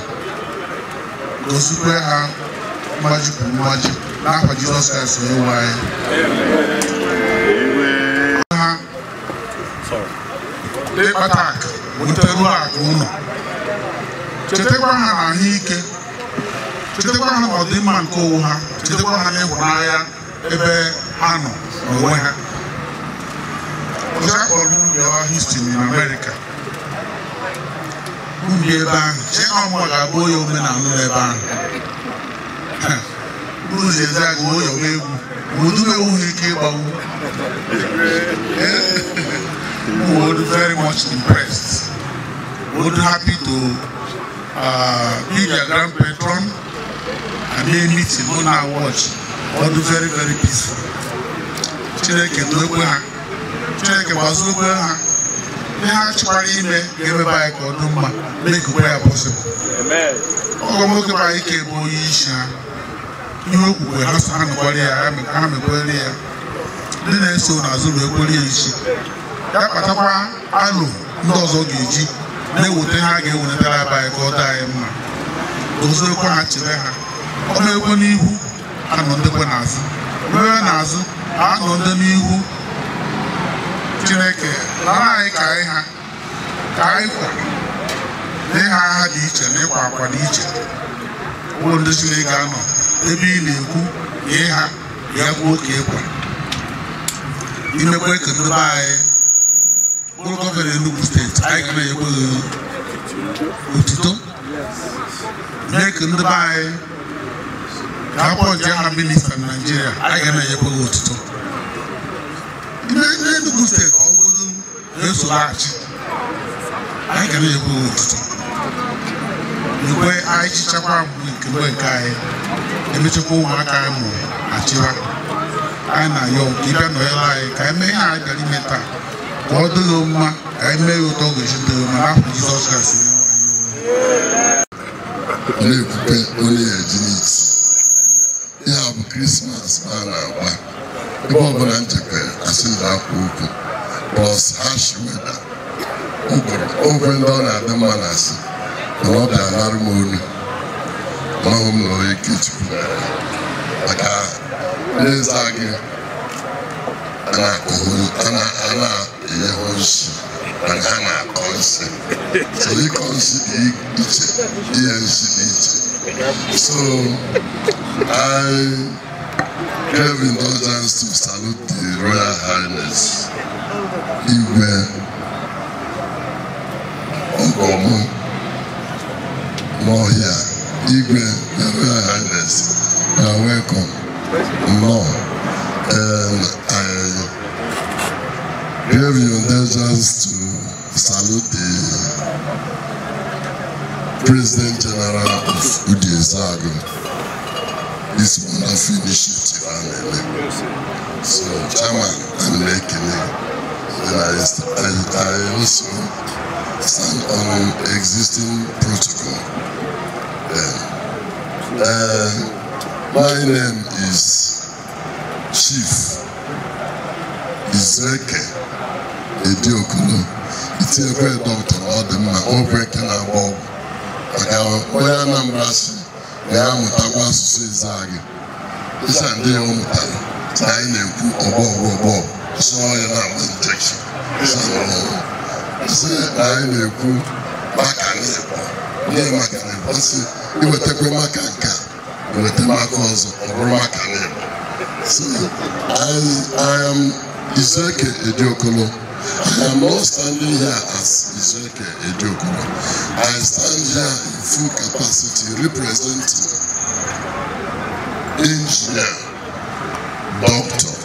gozikwe ha mmaji kwuru mmaji n'afọ Jizọs Kraịst onye nwe anyị. Ịkpata akụ buteruo akụ ụlọ, chetakwa ha na ahụike, chetakwa ha n'ọdịmma nke onwe ha, chetakwa ha n'ịhụnanya ebe ha nọ n'onwe ha. Ọzọ akpọrọ mbịawa history in America. Mbi ebe ahụ, chee na ọmụma ga-abụ onye omenala n'ebe ahụ. Bụrụ eze agụ onye ọwa egwu, obodo enweghị ike ịgbanwu. We were very much impressed. We were happy to be their grand patron and they meet in Mona Watch. We were very, very peaceful. Chineke do ekwe ha. Chineke bazu ekwe ha. They have chipari ime give by Koduma make it possible. Amen. Ogomoke ba ike bo yisha. You we have to hand kwali ya ame kwali ya. Dị na-eso n'azụ wee kwali isi. Ya kpatakwa alụ ndị ọzọ ga-eji na-eweta ha ga-ewetara aba anyị ka ọ daa anyị mma. Dozokwa ha chere ha. Ọ na-ekwe n'ihu anọ ndekwe n'azụ. Mgbe n'azụ anọ ndị n'ihu. Chineke lara anyị ka anyị ha ka anyị kwa n'ịha ha dị iche na ịkwa akwa dị iche. Ụlọ ndị Chineke ga-anọ ebe ị na-ekwu ịha ya kwuo ka ịkwa. Imekwe ka ndị be anyị bụrụ gọvanọ Enugu steeti anyị ga na-ekwe otuto mee ka ndị be anyị ga-apọ nje ha minista na Naịjirịa anyị ga na-ekwe otuto. Enugu steeti ọ bụrụ na-esolaghachi anyị ga na-ekwe otuto. Mgbe anyị chichakwa nke anyị emechakwa ụmụaka anyị mụrụ achịwa anyị na-ayọ ka ịbịa nọnyere anyị ka anyị mee ihe anyị bịara ime taa ka ọ dịghị mma ka anyị mee ya ụtọ ga-esi dịghị mma n'afọ Jizọs Kraịst na-ekwupe onye ya eji n'iti ihe a bụ Krismas a na-agba ebe ọbụla nchekwa asị na akwa ukwu plus harsh weather ogwe ndị ọ na-adị mma na asị na ọ bịa narụ m olu mahụ m na onye Ikechukwu maka n'eze gị a na-enye ha nsi mana ha na-akọ nsị so ịkọ nsị dị iche ihe nsị dị iche. So I gave indulgence to salute the Royal Highness Igwe Ogomo Mohia. Igwe, Royal Highness, you are welcome. No, and I gave you indulgence to salute the President General of Udi Ezeagu. This wonderful initiative, so Chairman, I'm making it. And I also stand on existing protocol. My name is Chief Izeke Ediokolo. It's a great doctor, Odema, Obrekin Abob. Onye Anambra si ga-amụtakwa asụsụ Ezagi. Ịsa ndị ya mụtara na anyị na-ekwu ọgbọ sụọ ya na-agba injection. Ịsa na anyị na-ekwu maka n'Igbo. Ihe maka n'Igbo si iwetakwa maka nke a, iweta maka ọzọ ọ bụrụ maka n'Igbo. So I am Izeke Ediokolo. I am not standing here as Izeke Ediokolo. I stand here in full capacity representing Engineer Dr.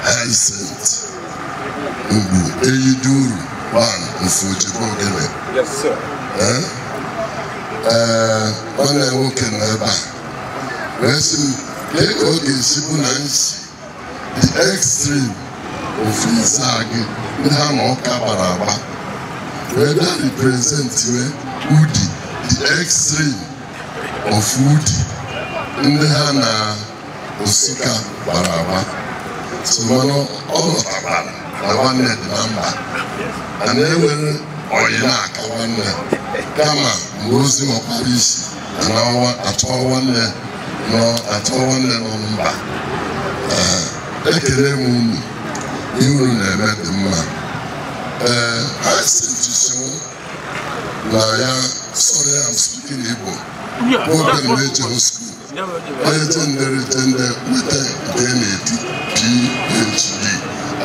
Hyacinth Ubu Eyiduru Mfojibogene. Yes, sir. One walking about. The extreme of Izagi, whether represent Udi, the extreme of Udi, in the Hana Osika Baraba. So, all of Abana, the one net number, and then when Oyinaka one Kama, Mosi of Paris, and our at all one nọ achọ nwanne nọ mba ekele m unu ihe unu na-eme dị mma I sent to Simon na ya sorry I'm speaking Igbo open major school legendary gender with a PhD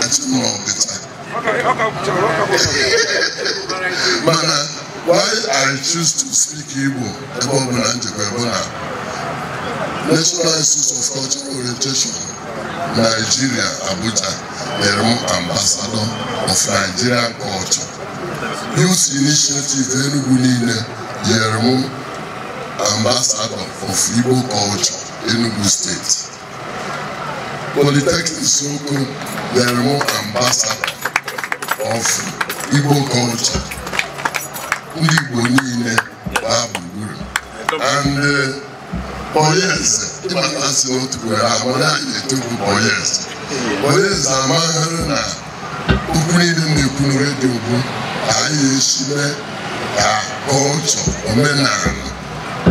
achịmọ ọbịta mana why I choose to speak Igbo ebe ọ bụ na njikwa ebe na National Institute of Cultural Orientation Nigeria Abuja nyere m ambassador of Nigerian culture. Youth Initiative Enugu niile nyere m ambassador of Igbo culture Enugu State. Polytechnic Soko nyere m ambassador of Igbo culture. Ndị Igbo niile gbaa gburugburu. And Boyes, ịmata si n'otu kwere amụna na-etokwu Boyes. Boyes amaghịrị na okwu niile na-ekwu na redio bụ anyị eshime ka kọlchọ omenala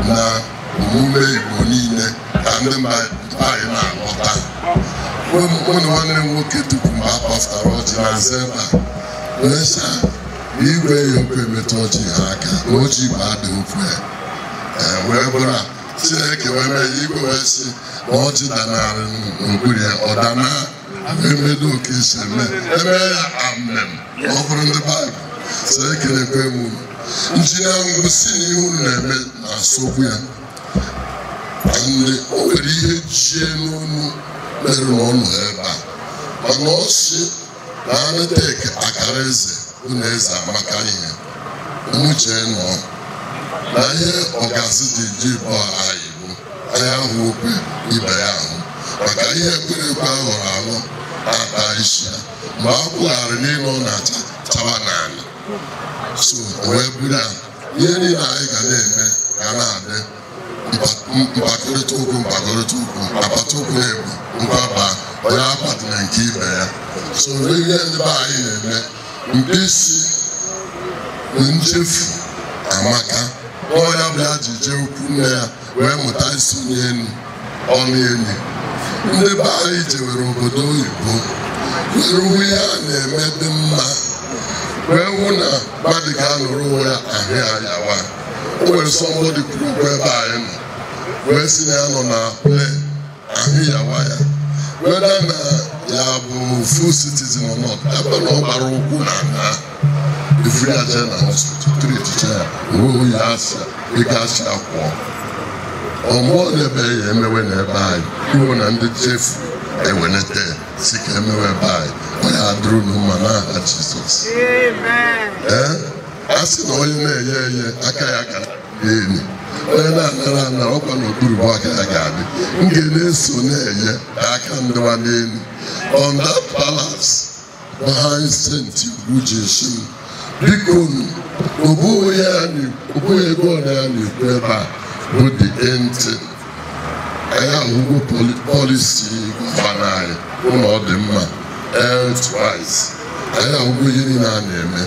na omume Igbo niile ka ndị mba anyị na-alọta. Mụ na nwanne m nwoke tupu mgbe a kpọfutara ọjị na Nzeba Lesha igwe ya okwu emetụ ọjị ha aka na ọjị Igbo adịghị okwu ya wee bụrụ Chineke wee mee igwe wee sị na ọjị danarị n'okpuru ya ọ dana emedo oke isi eme ya amem ọ bụrụ ndị Baịbụl so ekelekwe m nji ya ngwụsị na ihe unu na-eme na-asọgbu ya ndị o nwere ihe jie n'onu mere n'ọnụ ebe a mana ọ sị na aneteke akara eze bụ na eze amaka ihe ụmụchee nọ na ihe ọgazi ji ji bụ anyị bụ anyị ahụ okwe ibe ya ahụ maka ihe ekwerekwe ahụrụ alụ ata isi ya mgbe a kwụgharị n'ịlụ na-acha chawa n'ala so wee bụrụ ya ihe niile anyị ga na-eme ga na-adị mkpakọrịta okwu apata okwu na-ebu mgbaba onye akwadịna nke ibe ya so ihe ndị be anyị na-eme mkpịsị nchefu amaka ọya bụ ya ji jee okwu nne ya wee mụta isonye enu ọnụ enyi ndị be anyị jewere obodo oyibo were hụ ihe a na-eme dị mma wee hụ na mmadụ ga-anụrụ onwe ya ahụ ya yawa o nwere sọmbọdị kwuru okwu ebe anyị nọ wee si na ya nọ na play ahụ yawa ya weda na ya bụ full citizen or not ebe na ọ gbara ụkwụ na na ifuru ya jee na hospital treat ya ruo ya asị ịga asị akwụọ ọmụọ n'ebe ya emewe n'ebe anyị iwu na ndị chefu ewenete si ka emewe ebe anyị onye adụrụ n'ụma n'aha Jizọs a sị na onye na-eye eye aka ya ka enyi onye na-anara ana ọkwa n'okpuru bụ aka ya ga-adị m ga-na-eso na-eye aka ndịwa n'elu on that palace behind St. Ugochi biko obughị ego ọna ya na-ekwu ebe a bụ the ntị anyị ahụgo polisi gọvanọ anyị ụlọ ọ dị mma health-wise anyị ahụgo ihe niile a na-eme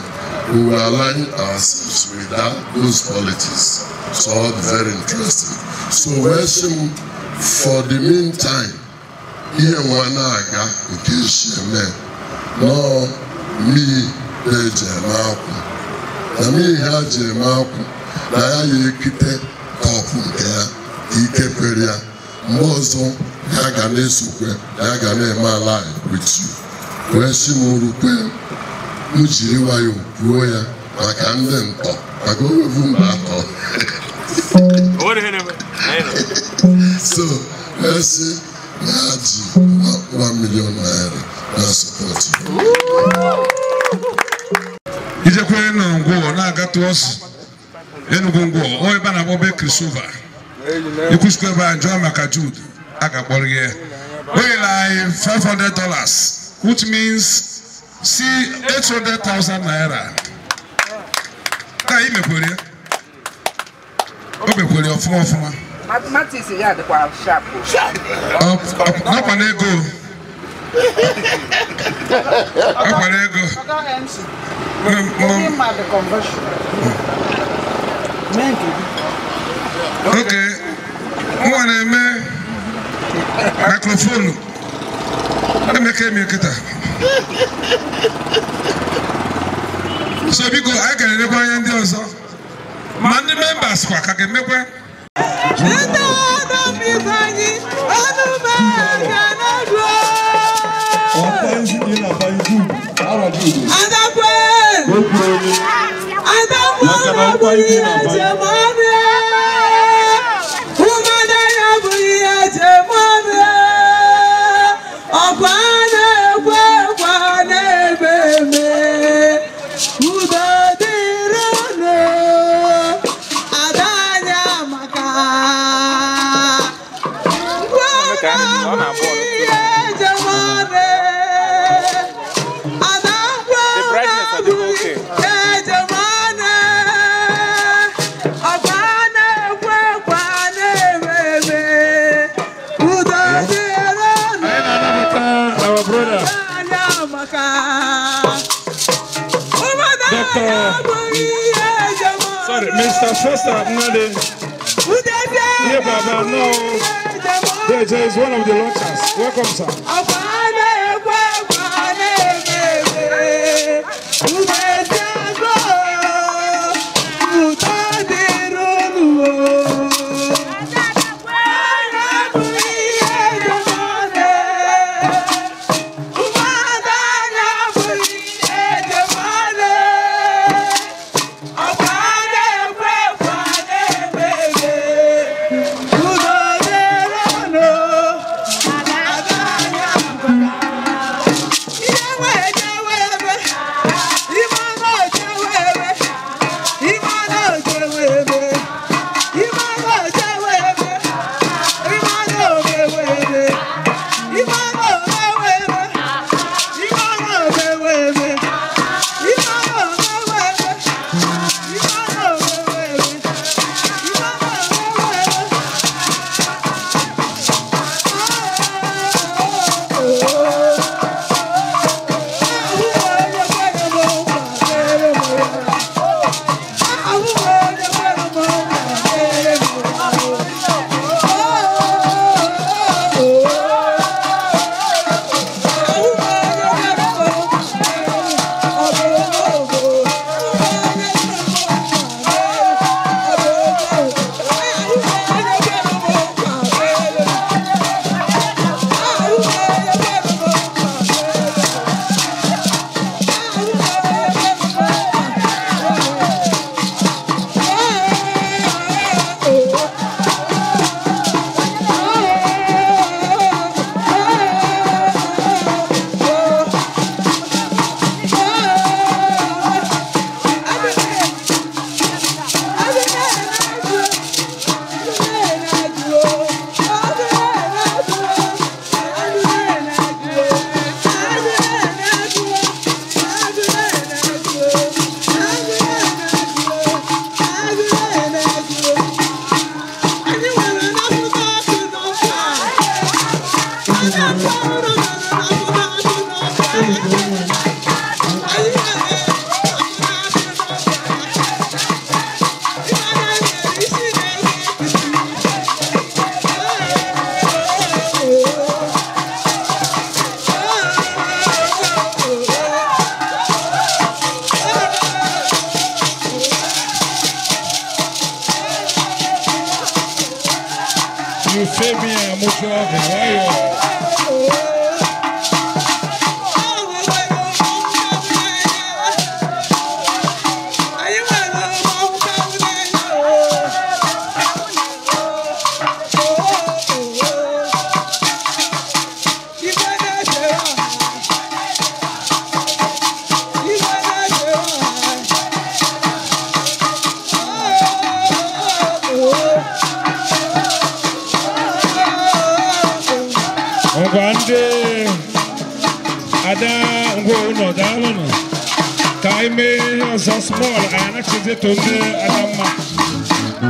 we will align ourselves with those politics so all very interesting so wee sị m for the meantime ihe nwa na-aga nke isi eme nọọ mmiri na-eji eme akwụ na mmiri ha ji eme akwụ na ya ya ekite kọpụ nke ya ka ike kwere ya mgbe ọzọ ya ga na-esokwe ya ga na-eme ala with you wee sị m rukwe m jiri nwayọ kwuo ya maka ndị ntọ maka owevu mba atọ so wee sị na ha ji 1 million naira na support ijekwere na ngwọ na-aga tụọsụ Enugu ngwọ o ebe na bobe Krisova ikwusikwa ebe a njọ maka Jude a ga-akpọrọ ya oyela $500 which means see 800,000 naira ka imekwere o mekwere ọfụma mathematics ya dịkwa sharp nakwa n'ego akwa n'ego okay nwa na-eme microphone. Let me come here. So because I can never end the also. Man the members kwa kage mekwe. Sorry, Mr. Foster, here, Baba, no. There is one of the launchers. Welcome, sir.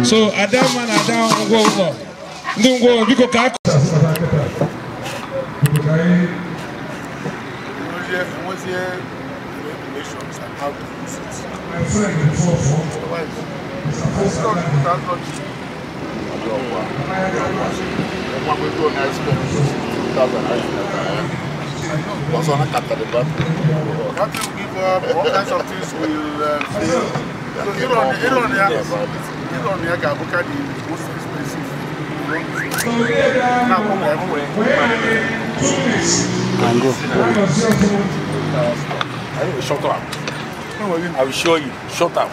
So Adam and Adam go. Don't go because I Also, I can't tell you that. What you give up, all kinds of things will fail. Iron Gabuka is most expensive. Now, come everywhere. Shut up. I will show you. Shut out.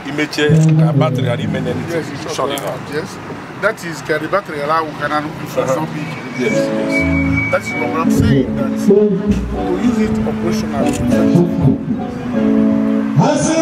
Image battery and image. Yes, shut it out. Yes. That is the battery allow can for some people. Yes. That's what I'm saying. That to use it operationally. I say,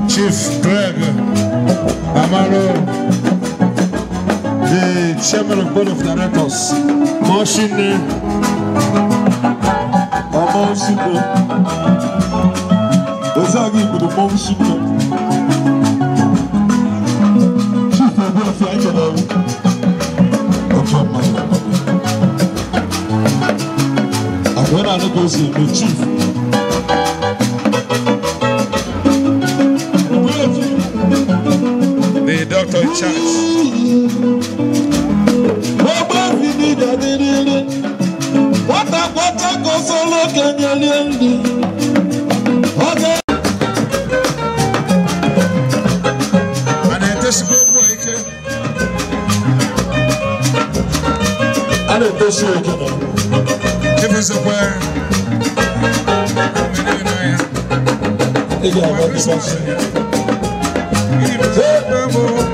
Chief Greg Amaro, the Chairman of Board of Directors, Moshine, Ozagi with the Moshine. Chief when I negotiate the chief, the doctor in charge. Thank you.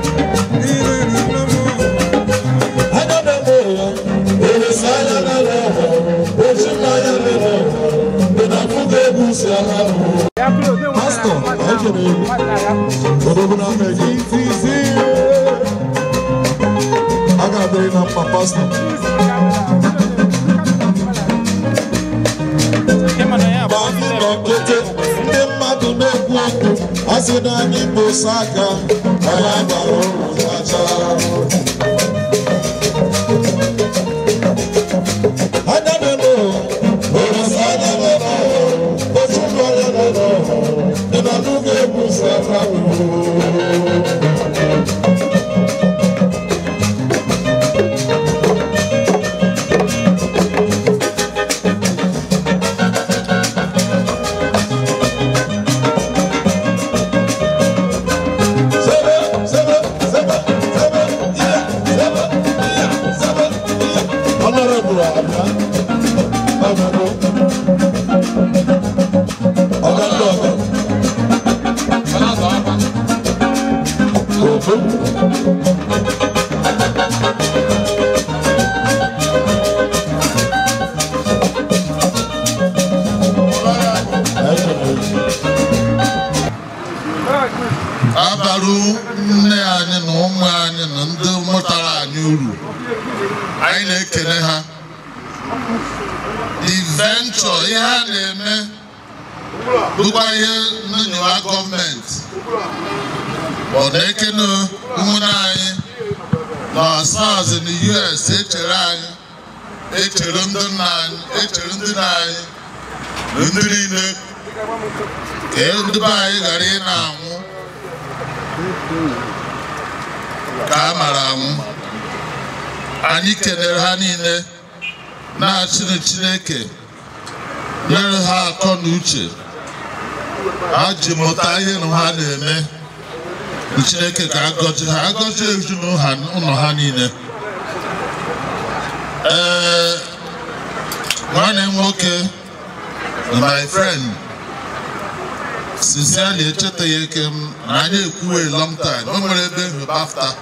Asidani Bosaka, Ayabaro, Sacha. I don't know, but I don't know, but you know, and I do get Bosaka. Abaru nne anyị na ụmụ anyị na ndị mụtara anyị uru anyị na-ekele ha. The venture ihe ha na-eme bụkwa ihe nnyocha gọọmenti ọ na-ekele ụmụnne anyị na SARS na US echere anyị echere ndị nna anyị echere ndị nna anyị na ndị niile ka ndị be anyị ghara ị na-anwụ ka a mara anwụ. Anyị kelere ha niile na-achịrị Chineke nyere ha akọ na uche ha ji mụta ihe na ha na-eme. Chineke ka agọzi ha agọzi ezinụlọ ha niile. Nwanne m nwoke na my friend sincerely echetaghị eke m na anyị ekwuwe a long time. O nwere ebe BAFTA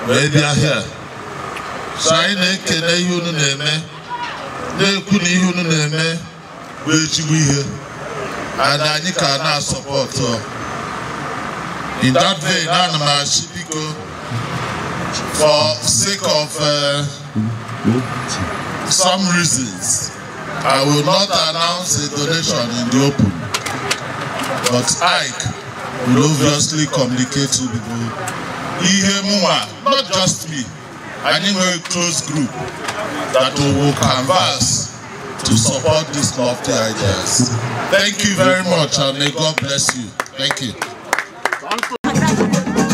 wee bịa here. So anyị na-ekele ihe unu na-eme na-ekwu na ihe unu na-eme bụ ezigbo ihe and anyị ka na-asọpọtụ. In that vein, ana m achị biko for sake of some reasons I will not announce a donation in the open, but Ike will obviously communicate to people. Ihe mụnwa, not just me, anyị nwere a close group that will converse to support these lofty ideas. Thank you very much and may God bless you. Thank you. Thank you very much.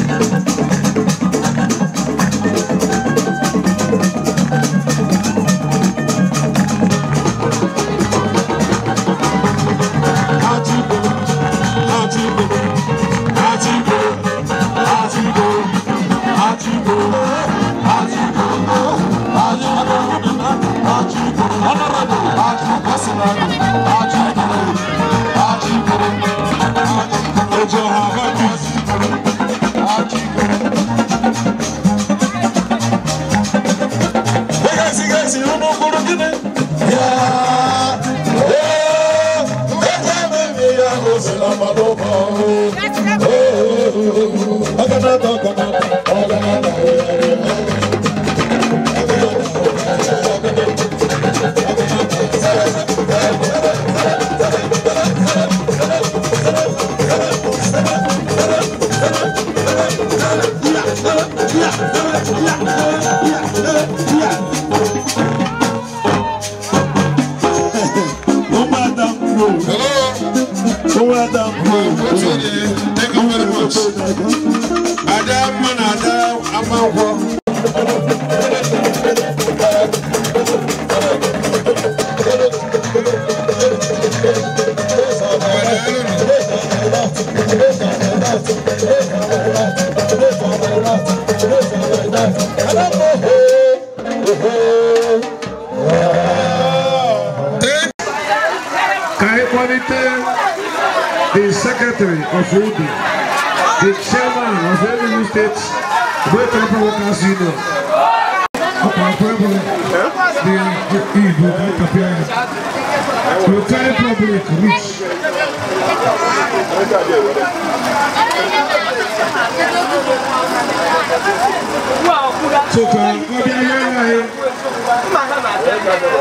The secretary of UDI, the chairman of Enugu State Great Temple Workers Union, the entire public reach. So can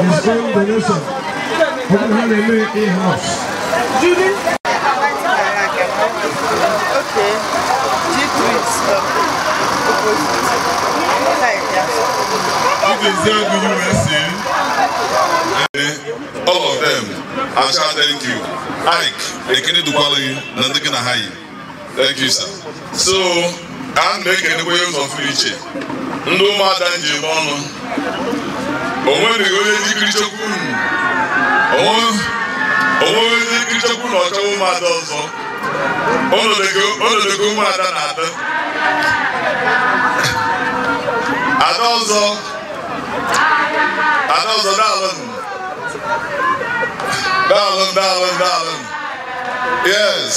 his own donation of the house. Okay. G3 is opposite. Udeziagu USA. All of them, I shall thank you. Ike, Ekene Dukwali, Nandikina Hayi. Thank you, sir. So, I'm making the ways of reaching. No matter than Jimono. Or when they go to Christopun. Or when they Christopun or Choma also. All of the go mad another. And also, darling. Yes.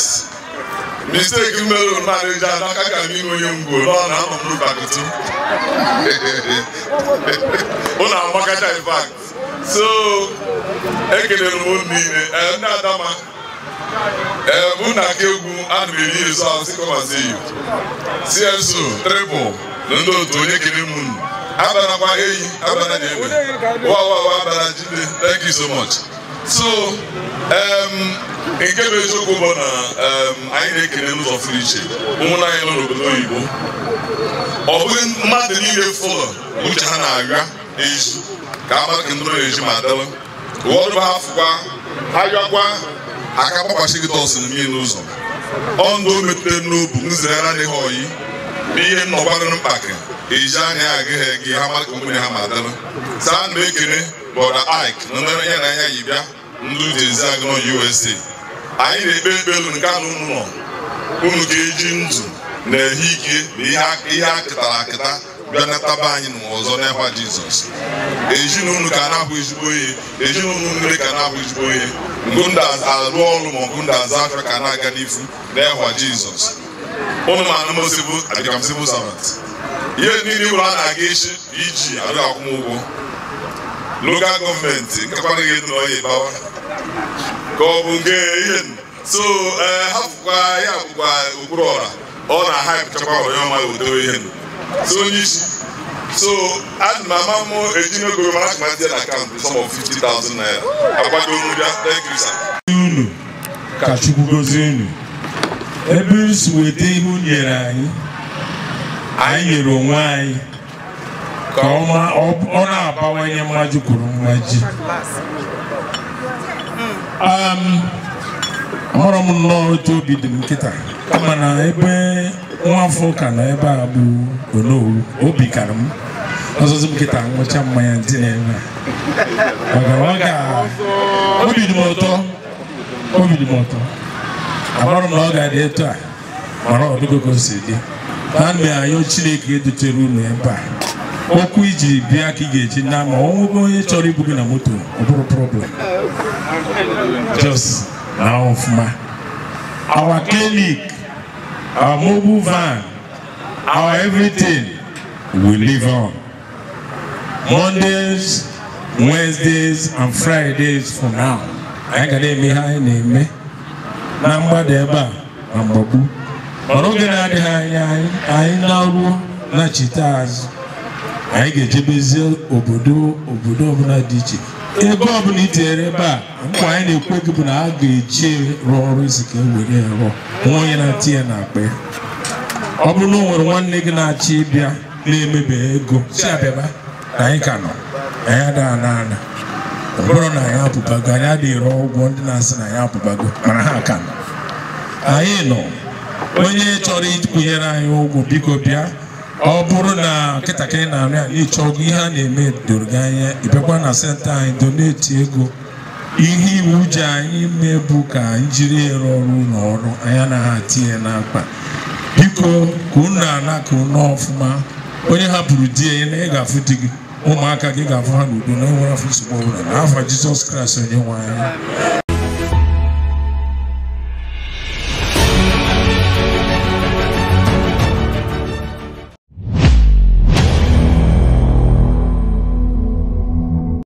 Mistake melon manager, I can't even go on. I'm not back to. On our market, in fact. So, I can and Nadama. Muna Kegu and me, so I'll come and see you. CSO, Treble, Lando to Nekilimun. Thank you so much. So, in case you go on, I make a news of Richie. Umuna no Ibo. Or when Martin follow, which Hanaga is Kama Kendro Madam. What about Hayagua? Akapa Shigitos in the news. On the Metenu, Bunzera de Hoi, being no one packing. Ijani agege hamar kumbuni hamadana. San mekene boda Ike nandana yana yibia ndu Udeziagu no USA. Ayi na belu nkanu no. Unu geji ndu na hike ihe akitara bia na taba anyi no ozo na kwa Jesus. Eji no unu kana bu ezigbo ihe. Eji no unu kana bu ezigbo ihe. Ngunda aru olu mo ngunda za Africa na aga n'ifu na kwa Jesus. Onu ma na mo sibu adikam civil servant. Ye nini ura na geshi iji aru akwụkwọ local government nkakwana ge no ye bawa ko bunge yen so hafukwa ya bugwa ukurora ọ na hype chakwa onye ma odo yen so nishi so ad mama mo ejino go match my deal account some of 50,000 naira akwado nudia. Thank you, sir. Unu ka Chukwu gozie unu ebe isi wete ihe unu nyere anyị nyere onwe anyị ka ọ na-abawanye mmaji kwuru mmaji. Amara m nnọọ otu obi dị m nkịta kama na ebe nwafọ ka nọ ebe a bụ Onowu obi kara m ọzọzi m nkịta nwụcha mmanya ndị na-eme obi dị m ụtọ amara m na ọ ga-adị etu a mara ọdịgo ka o si dị. Name ayo Chineke edutere unu ebe a okwu iji bịa ka ị ga-eji na ma onwego onye chọrọ ibu gị na moto ọ bụrụ problem. Just na ọfụma. Our clinic, our mobile van, our everything will live on. Mondays, Wednesdays and Fridays from now. Anyị ga na-eme ha anyị na-eme na mgbada ebe a na mgbagbu. Oge na-adịghị anya anyị na-aruo na chita azụ anyị ga-ejebezi obodo ọbụla dị iche ebe ọbụla itinyere ebe a nkwa anyị na-ekwe gị bụ na a ga-eji rụọ ọrụ isi ka e were rụọ nwa onye na-ati ya n'akpa ya. Ọ bụrụ na o nwere nwanne gị na-achọ ịbịa na-emebe ego si abịaba na anyị ka nọ anyị ada na ọ bụrụ na anyị apụbago anyị adịghị rụọ ụgwọ ndị na-asị na anyị apụbago mana ha ka nọ anyị nọ. Onye chọrọ ịkwụnyere anyị ụgwọ biko bịa ọ bụrụ na kịtakịrị na arịa ịchọ ọgwụ ihe a na-eme doro gị anya ịbịakwa na senta anyị doneti ego. Ihe iwu ji anyị mebu ka anyị jiri ere ọrụ n'ọrụ anyị anaghị atinye n'akpa. Biko ka unu ana ka unu ọfụma onye hapụrụ di ya na ị ga-afụ di gị ụmụaka gị ga-afụ ha n'udo na enwere afọ nsogbu ọbụla n'afa Jizọs Kraịst onye nwe anyị.